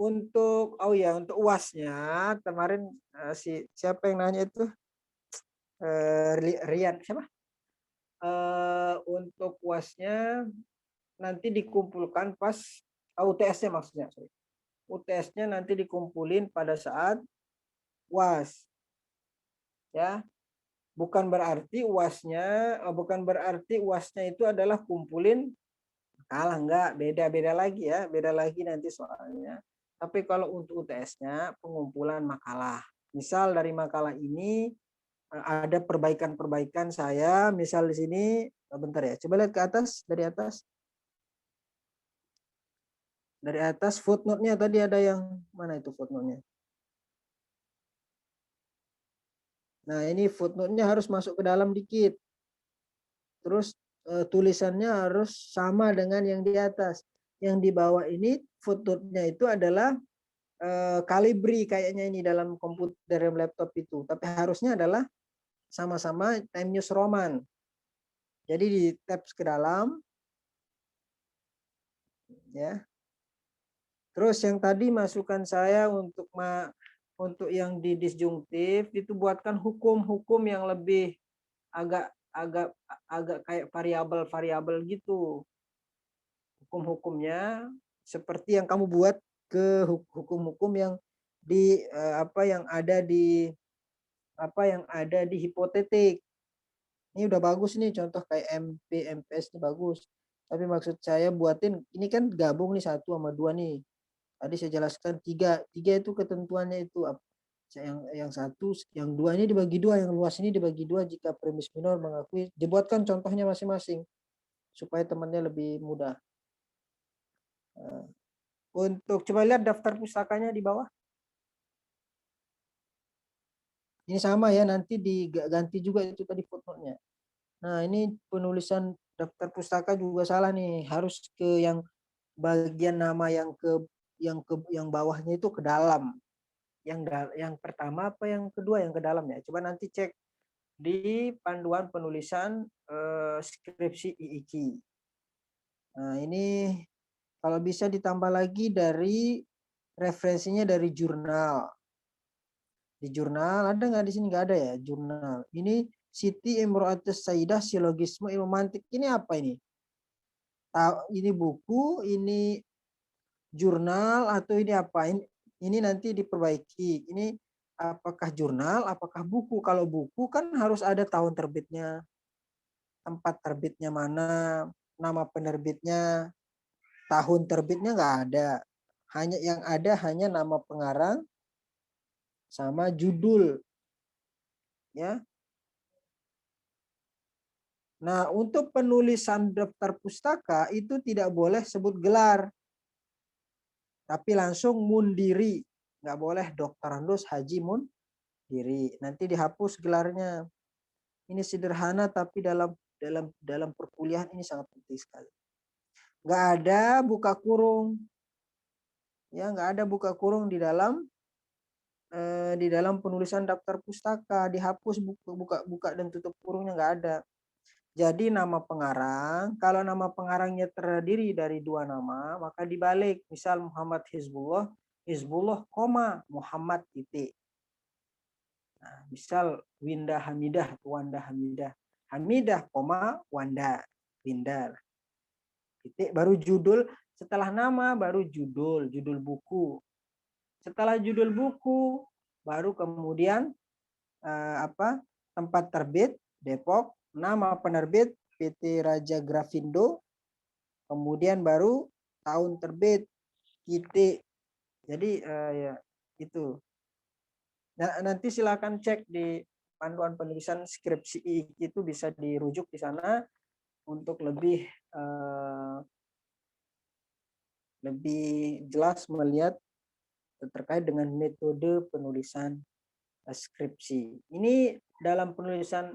Untuk untuk UAS-nya kemarin siapa yang nanya itu? Rian siapa? Untuk UAS-nya nanti dikumpulkan pas UTS-nya maksudnya. UTS-nya nanti dikumpulin pada saat UAS. Ya. Bukan berarti UAS-nya itu adalah kumpulin kalah, enggak, beda-beda lagi ya, beda lagi nanti soalnya. Tapi kalau untuk UTS-nya pengumpulan makalah. Misal dari makalah ini ada perbaikan-perbaikan saya, misal di sini, bentar ya, coba lihat ke atas, dari atas. Dari atas footnote-nya tadi ada yang mana itu footnote-nya? Nah, ini footnote-nya harus masuk ke dalam dikit. Terus tulisannya harus sama dengan yang di atas. Yang di bawah ini footnote-nya itu adalah Calibri kayaknya ini dalam komputer, dalam laptop itu. Tapi harusnya adalah sama-sama Time News Roman. Jadi di tab ke dalam. Ya. Terus yang tadi masukan saya untuk yang di disjungtif itu buatkan hukum-hukum yang lebih agak kayak variabel gitu. Hukum-hukumnya seperti yang kamu buat ke hukum-hukum yang di yang ada di hipotetik. Ini udah bagus nih, contoh kayak MP, MPS ini bagus. Tapi maksud saya buatin ini kan gabung nih 1 sama 2 nih. Tadi saya jelaskan 3 itu ketentuannya itu yang 1, yang 2 ini dibagi 2, yang luas ini dibagi 2 jika premis minor mengakui. Dibuatkan contohnya masing-masing supaya temannya lebih mudah. Untuk coba lihat daftar pustakanya di bawah. Ini sama ya, nanti diganti juga itu tadi footnote-nya. Nah, ini penulisan daftar pustaka juga salah nih, harus ke yang bagian nama yang bawahnya itu ke dalam. yang pertama apa yang kedua yang ke dalam ya? Coba nanti cek di panduan penulisan skripsi IIQ. Nah, ini kalau bisa ditambah lagi dari referensinya dari jurnal. Di jurnal ada nggak di sini? Nggak ada ya jurnal. Ini Siti Imro'atus Sayyidah Silogisme Ilmu Mantik. Ini apa ini? Ini buku, ini jurnal atau ini apa? Ini nanti diperbaiki. Ini apakah jurnal, apakah buku? Kalau buku kan harus ada tahun terbitnya, tempat terbitnya mana, nama penerbitnya, tahun terbitnya nggak ada. Yang ada hanya nama pengarang sama judul. Ya. Nah, untuk penulisan daftar pustaka itu tidak boleh sebut gelar. Tapi langsung Mundiri. Nggak boleh Doktorandus Haji Mundiri. Nanti dihapus gelarnya. Ini sederhana tapi dalam perkuliahan ini sangat penting sekali. Nggak ada buka kurung. Ya, nggak ada buka kurung di dalam penulisan daftar pustaka. Dihapus buka dan tutup kurungnya nggak ada. Jadi nama pengarang, kalau nama pengarangnya terdiri dari dua nama, maka dibalik. Misal Muhammad Hizbullah, Hizbullah, Muhammad titik. Nah, misal Winda Hamidah, Wanda Hamidah. Hamidah, Wanda, Winda. Titik, baru judul. Setelah nama, baru judul buku. Setelah judul buku, baru kemudian tempat terbit, Depok, nama penerbit PT Raja Grafindo, kemudian baru tahun terbit titik. Jadi ya itu. Nah, nanti silakan cek di panduan penulisan skripsi itu bisa dirujuk di sana untuk lebih jelas melihat terkait dengan metode penulisan skripsi. Ini dalam penulisan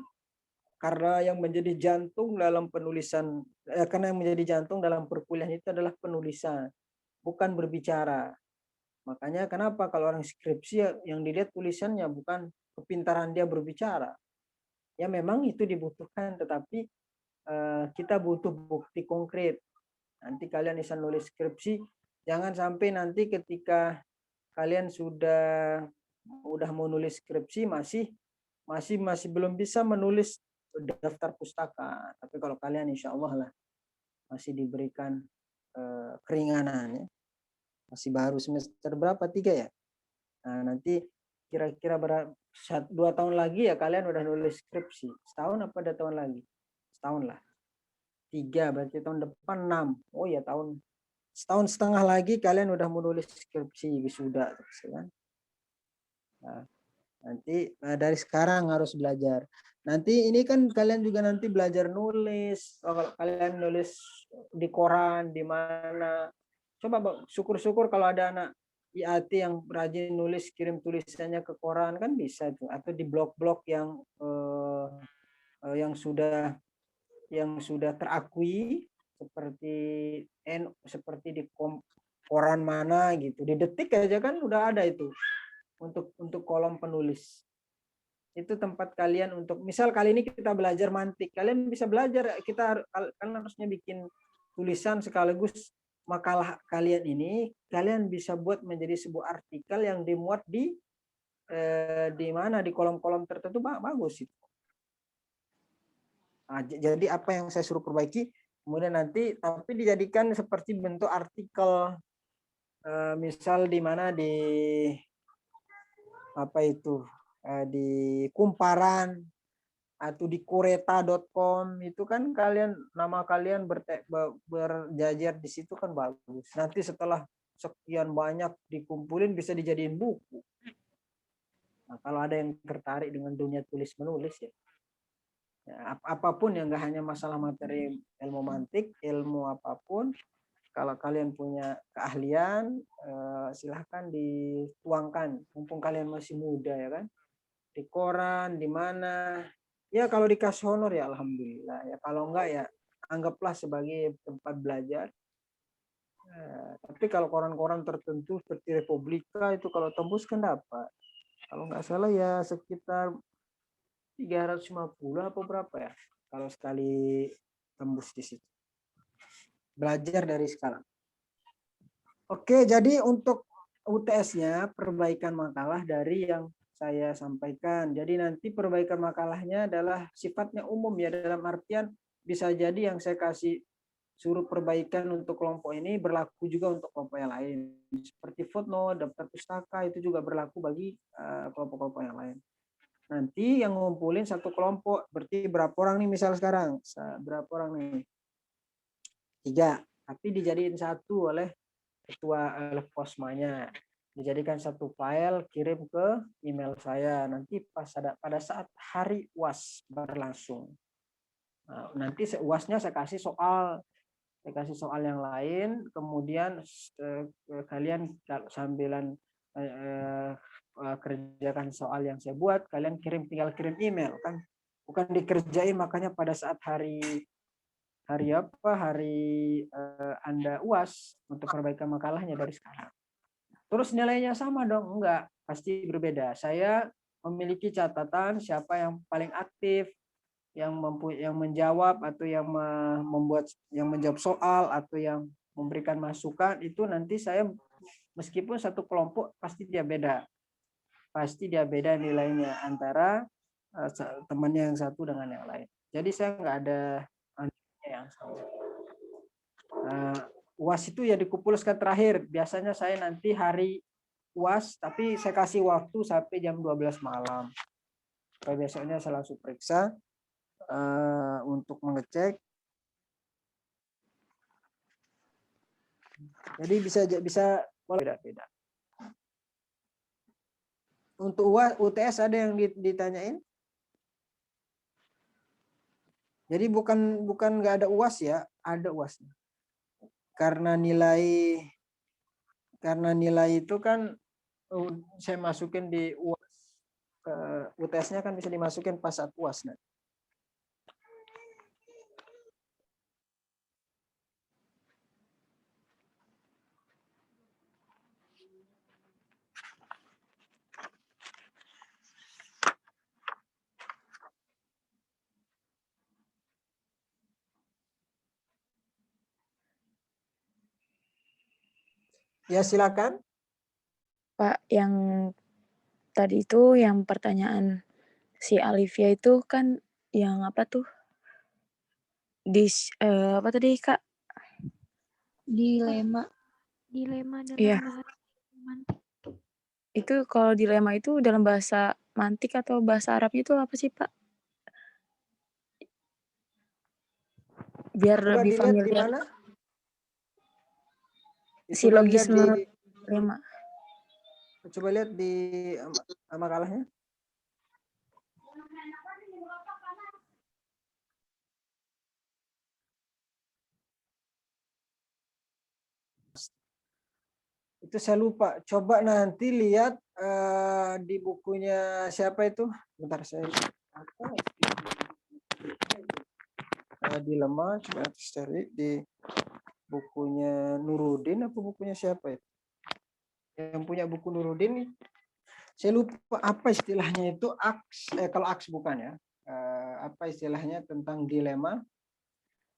karena yang menjadi jantung dalam penulisan, karena yang menjadi jantung dalam perkuliahan itu adalah penulisan, bukan berbicara. Makanya kenapa kalau orang skripsi yang dilihat tulisannya bukan kepintaran dia berbicara. Ya memang itu dibutuhkan, tetapi kita butuh bukti konkret. Nanti kalian bisa nulis skripsi, jangan sampai nanti ketika kalian sudah mau nulis skripsi masih belum bisa menulis daftar pustaka. Tapi kalau kalian insya Allah lah masih diberikan keringanan ya. Masih baru semester berapa? 3 ya. Nah, nanti kira-kira 2 tahun lagi ya kalian udah nulis skripsi. Setahun apa 2 tahun lagi? Setahun lah. 3 berarti tahun depan 6. Oh ya setahun setengah lagi kalian udah menulis skripsi wisuda kan. Nah, nanti dari sekarang harus belajar. Nanti ini kan kalian juga nanti belajar nulis. Kalau kalian nulis di koran di mana, coba syukur-syukur kalau ada anak IAT yang rajin nulis, kirim tulisannya ke koran kan bisa tuh, atau di blog-blog yang sudah terakui seperti di koran mana gitu. Di Detik aja kan udah ada itu. Untuk kolom penulis. Itu tempat kalian untuk, misal kali ini kita belajar mantik, kalian bisa belajar, kalian harusnya bikin tulisan sekaligus makalah kalian ini, kalian bisa buat menjadi sebuah artikel yang dimuat di mana di kolom-kolom tertentu, bagus itu. Nah, jadi apa yang saya suruh perbaiki, kemudian nanti tapi dijadikan seperti bentuk artikel, misal di mana di Kumparan atau di kureta.com itu kan nama kalian berjajar di situ kan bagus. Nanti setelah sekian banyak dikumpulin bisa dijadiin buku. Nah, kalau ada yang tertarik dengan dunia tulis menulis ya apapun yang nggak hanya masalah materi ilmu mantik, ilmu apapun, kalau kalian punya keahlian, silahkan dituangkan. Mumpung kalian masih muda ya kan, di koran, di mana. Ya kalau dikasih honor ya alhamdulillah. Ya kalau enggak ya anggaplah sebagai tempat belajar. Tapi Tapi kalau koran-koran tertentu seperti Republika itu kalau tembus kan dapat. Kalau nggak salah ya sekitar 350 apa berapa ya kalau sekali tembus di situ. Belajar dari sekarang. Oke, jadi untuk UTS-nya perbaikan makalah dari yang saya sampaikan. Jadi nanti perbaikan makalahnya adalah sifatnya umum ya, dalam artian bisa jadi yang saya kasih suruh perbaikan untuk kelompok ini berlaku juga untuk kelompok yang lain. Seperti footnote, daftar pustaka itu juga berlaku bagi kelompok-kelompok yang lain. Nanti yang ngumpulin satu kelompok, berarti berapa orang nih misal sekarang? Berapa orang nih? 3, tapi dijadiin satu oleh ketua posmanya. Dijadikan satu file, kirim ke email saya. Nanti pada saat hari UAS berlangsung. Nah, nanti UASnya saya kasih soal yang lain, kemudian kalian sambilan kerjakan soal yang saya buat, kalian tinggal kirim email kan, bukan dikerjain. Makanya pada saat hari Anda UAS untuk perbaikan makalahnya dari sekarang. Terus nilainya sama dong? Enggak, pasti berbeda. Saya memiliki catatan siapa yang paling aktif, yang menjawab atau yang menjawab soal atau yang memberikan masukan. Itu nanti saya meskipun satu kelompok pasti dia beda nilainya antara temannya yang satu dengan yang lain. Jadi saya nggak ada yang sama. UAS itu ya dikumpulkan terakhir. Biasanya saya nanti hari UAS, tapi saya kasih waktu sampai jam 12 malam. Supaya besoknya saya langsung periksa untuk mengecek. Jadi bisa beda-beda. Untuk UTS ada yang ditanyain? Jadi bukan nggak ada UAS ya, ada UASnya. Karena nilai itu kan saya masukin di UAS, UTS-nya kan bisa dimasukin pas saat UAS. Nah. Ya silakan. Pak, yang tadi itu yang pertanyaan si Alivia itu kan yang apa tuh? Apa tadi Kak? Dilema. Dilema dalam Iya. bahasa mantik. Itu kalau dilema itu dalam bahasa mantik atau bahasa Arabnya itu apa sih Pak? Biar Coba lebih dilihat di familiar. mana? Silogisme dilema. Coba lihat di makalahnya. Itu saya lupa. Coba nanti lihat di bukunya siapa itu? Bentar saya. Dilema, coba cari di bukunya Nuruddin apa bukunya siapa itu? Yang punya buku Nuruddin, saya lupa apa istilahnya itu. Kalau aks bukan ya. Apa istilahnya tentang dilema?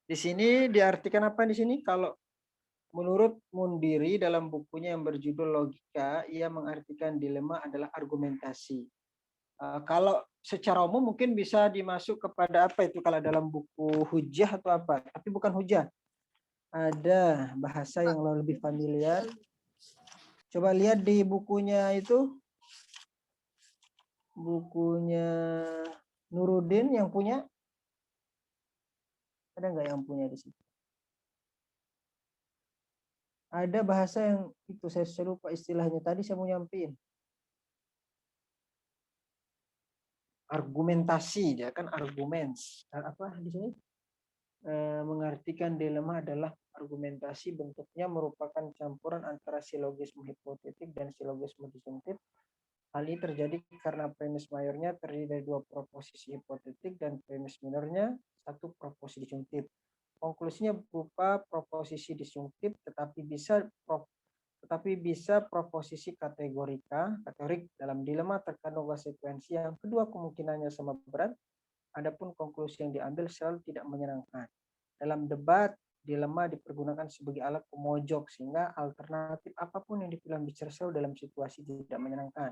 Di sini diartikan apa di sini? Kalau menurut Mundiri dalam bukunya yang berjudul Logika, ia mengartikan dilema adalah argumentasi. Kalau secara umum mungkin bisa dimasuk kepada apa itu kalau dalam buku hujah atau apa, tapi bukan hujah. Ada bahasa yang lebih familiar. Coba lihat di bukunya itu, bukunya Nuruddin yang punya. Ada nggak yang punya di situ? Ada bahasa yang itu saya lupa istilahnya tadi, saya mau nyampein. Argumentasi, dia kan arguments. Apa di sini? Mengartikan dilema adalah argumentasi, bentuknya merupakan campuran antara silogisme hipotetik dan silogisme disjungtif. Hal ini terjadi karena premis mayornya terdiri dari 2 proposisi hipotetik dan premis minornya 1 proposisi disjungtif. Konklusinya berupa proposisi disjungtif, tetapi bisa proposisi kategorik dalam dilema terkandung konsekuensi yang kedua kemungkinannya sama berat. Adapun konklusi yang diambil selalu tidak menyenangkan. Dalam debat, dilema dipergunakan sebagai alat pemojok sehingga alternatif apapun yang dipilih bicara selalu dalam situasi tidak menyenangkan.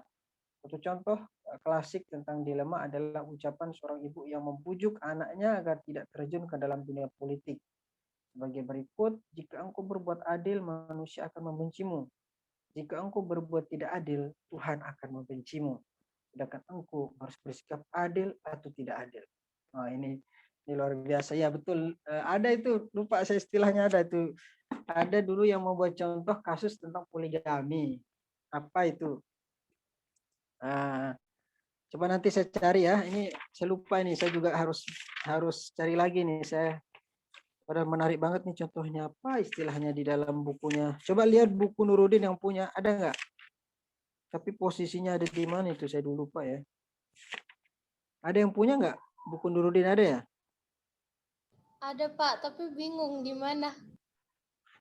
Satu contoh klasik tentang dilema adalah ucapan seorang ibu yang membujuk anaknya agar tidak terjun ke dalam dunia politik. Sebagai berikut, jika engkau berbuat adil, manusia akan membencimu. Jika engkau berbuat tidak adil, Tuhan akan membencimu. Sedangkan engkau harus bersikap adil atau tidak adil. Nah, ini luar biasa. Ya betul, ada itu, lupa saya istilahnya ada itu. Ada dulu yang membuat contoh kasus tentang poligami. Apa itu? Coba nanti saya cari ya. Ini saya lupa ini. Saya juga harus cari lagi nih. Saya pada menarik banget nih contohnya apa istilahnya di dalam bukunya. Coba lihat buku Nuruddin yang punya. Ada nggak? Tapi posisinya ada di mana itu? Saya dulu lupa ya. Ada yang punya nggak? Buku Nuruddin ada ya? Ada Pak, tapi bingung di mana.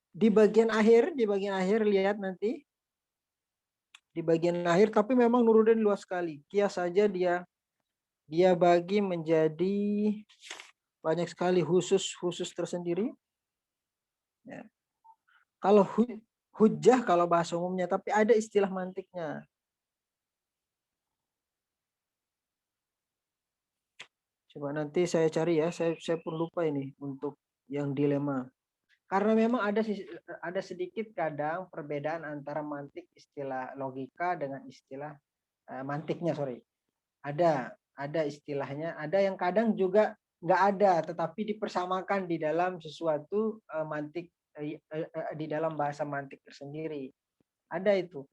Di bagian akhir lihat nanti. Di bagian akhir, tapi memang Nuruddin luas sekali. Kias saja dia bagi menjadi banyak sekali khusus tersendiri. Ya. Kalau hujjah kalau bahasa umumnya, tapi ada istilah mantiknya. Coba nanti saya cari ya. Saya pun lupa ini untuk yang dilema. Karena memang ada sedikit kadang perbedaan antara mantik istilah logika dengan istilah mantiknya, sorry. Ada istilahnya, ada yang kadang juga nggak ada, tetapi dipersamakan di dalam sesuatu mantik di dalam bahasa mantik tersendiri. Ada itu.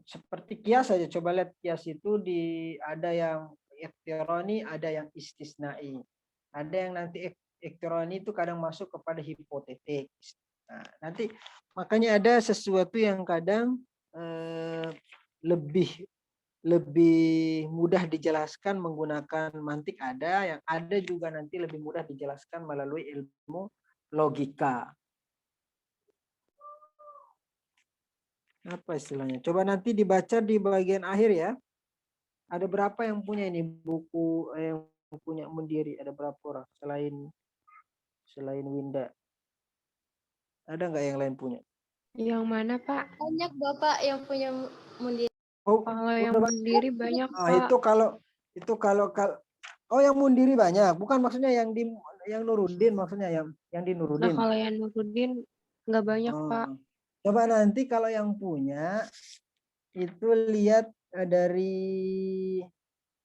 Seperti kias saja, coba lihat kias itu ada yang iktironi, ada yang istisnai. Ada yang nanti iktironi itu kadang masuk kepada hipotetik. Nah, nanti makanya ada sesuatu yang kadang lebih mudah dijelaskan menggunakan mantik, ada yang ada juga nanti lebih mudah dijelaskan melalui ilmu logika. Apa istilahnya? Coba nanti dibaca di bagian akhir ya. Ada berapa yang punya ini buku yang punya Mundhiri? Ada berapa orang selain Winda? Ada nggak yang lain punya? Yang mana, Pak? Banyak Bapak yang punya Mundhiri. Oh, Kalau yang Mundhiri banyak, Pak. Itu kalau oh yang Mundhiri banyak, bukan maksudnya yang Nuruddin, maksudnya yang di Nah, Nuruddin. kalau yang Nuruddin nggak banyak, Pak. Coba nanti kalau yang punya itu lihat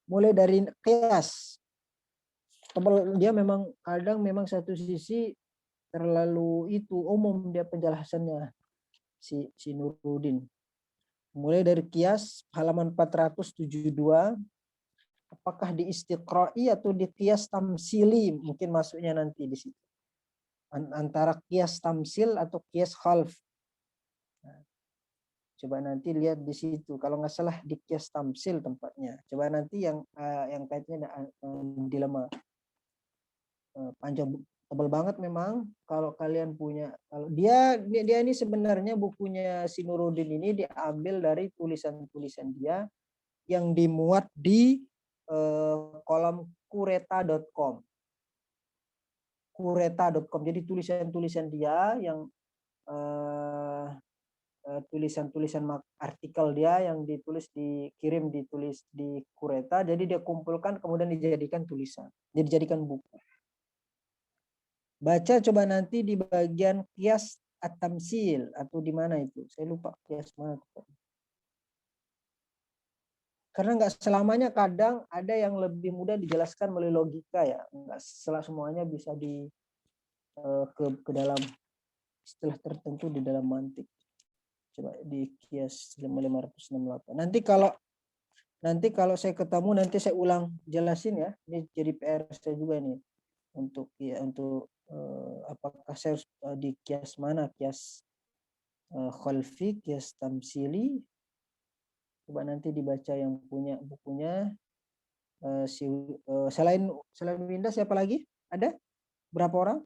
mulai dari kias. Dia memang kadang memang satu sisi terlalu itu umum dia penjelasannya si Nuruddin. Mulai dari kias halaman 472, apakah di istiqra'i atau di kias tamsili, mungkin masuknya nanti di situ. Antara kias tamsil atau kias khalf. Nah, coba nanti lihat di situ. Kalau nggak salah di kias tamsil tempatnya. Coba nanti yang kaitannya dilema. Panjang, tebal banget memang. Kalau kalian punya, kalau dia ini sebenarnya bukunya si Nuruddin ini diambil dari tulisan-tulisan dia yang dimuat di kolom kureta.com. Kureta.com. Jadi tulisan-tulisan dia yang tulisan-tulisan artikel dia yang ditulis ditulis di Kureta, jadi dia kumpulkan kemudian dijadikan tulisan, dijadikan buku. Baca coba nanti di bagian kias at-tamsil atau di mana itu, saya lupa kias mana. Karena nggak selamanya, kadang ada yang lebih mudah dijelaskan melalui logika ya, nggak semuanya bisa ke dalam istilah tertentu di dalam mantik. Coba di kias 568. Nanti kalau saya ketemu nanti saya ulang jelasin ya. Ini jadi PR saya juga nih untuk apakah saya harus di kias mana, kias khalfi, kias tamsili. Coba nanti dibaca yang punya bukunya. Selain Winda siapa lagi? Ada berapa orang?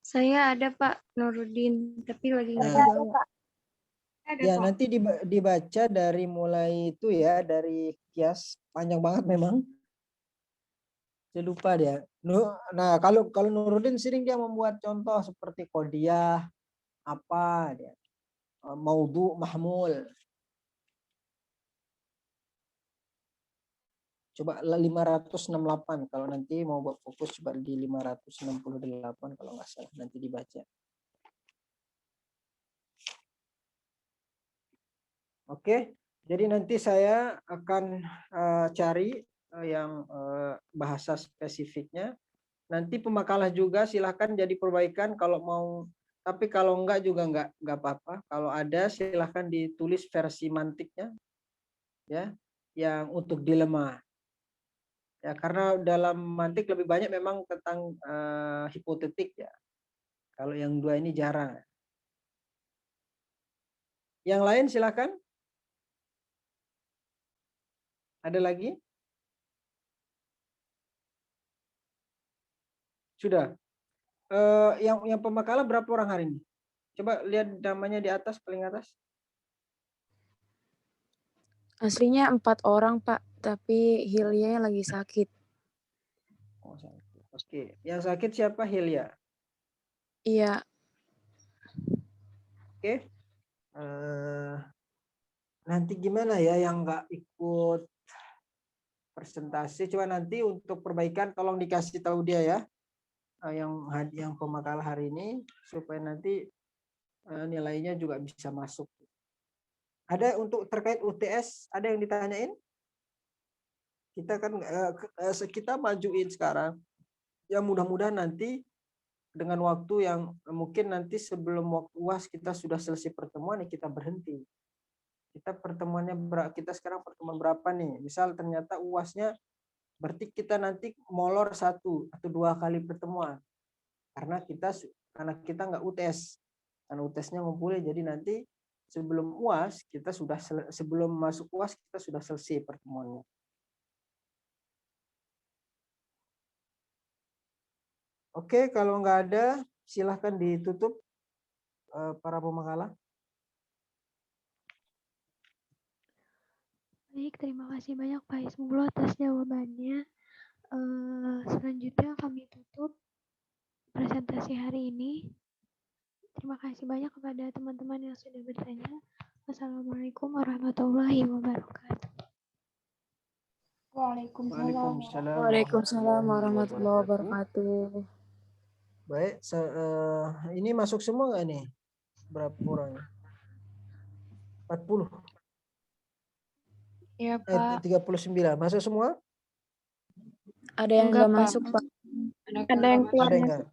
Saya ada Pak Nurudin, tapi lagi nggak Nah, dibawa. ya nanti dibaca dari mulai itu ya, dari kias panjang banget memang. Saya lupa dia. Nah, kalau Nurudin sering dia membuat contoh seperti qadiyah, apa dia, maudhu, mahmul. Coba 568 kalau nanti mau buat fokus coba di 568 kalau nggak salah nanti dibaca. Oke, jadi nanti saya akan cari yang bahasa spesifiknya. Nanti pemakalah juga silahkan jadi perbaikan kalau mau, tapi kalau enggak juga enggak apa-apa. Kalau ada silahkan ditulis versi mantiknya, ya, yang untuk dilema. Ya, karena dalam mantik lebih banyak memang tentang hipotetik ya. Kalau yang dua ini jarang. Yang lain silakan. Ada lagi? Sudah. Yang pemakalah berapa orang hari ini? Coba lihat namanya di atas, paling atas. Aslinya 4 orang, Pak, tapi Hilya lagi sakit. Oh, sakit. Oke, yang sakit siapa? Hilya. Iya, Oke. Nanti gimana ya yang nggak ikut presentasi? Coba nanti untuk perbaikan tolong dikasih tahu dia ya, yang pemakalah hari ini supaya nanti nilainya juga bisa masuk. Ada untuk terkait UTS, ada yang ditanyain? Kita kan kita majuin sekarang. Ya mudah-mudahan nanti dengan waktu yang mungkin nanti sebelum waktu UAS kita sudah selesai pertemuan ya kita berhenti. Kita pertemuannya kita sekarang pertemuan berapa nih? Misal ternyata UASnya berarti kita nanti molor 1 atau 2 kali pertemuan. Karena kita nggak UTS. Karena UTS-nya ngumpulin jadi nanti sebelum UAS kita sudah sebelum masuk UAS kita sudah selesai pertemuannya. Oke, kalau nggak ada silahkan ditutup para pemakalah. Baik, terima kasih banyak Pak Ismullah atas jawabannya. Selanjutnya kami tutup presentasi hari ini. Terima kasih banyak kepada teman-teman yang sudah bertanya. Wassalamualaikum warahmatullahi wabarakatuh. Waalaikumsalam warahmatullahi wabarakatuh. Baik, ini masuk semua nggak nih? Berapa orang? 40. Iya, Pak. 39. Masuk semua? Ada yang Enggak, nggak Pak. masuk, Pak. Ada yang keluar Ada enggak?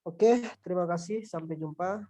Oke, terima kasih. Sampai jumpa.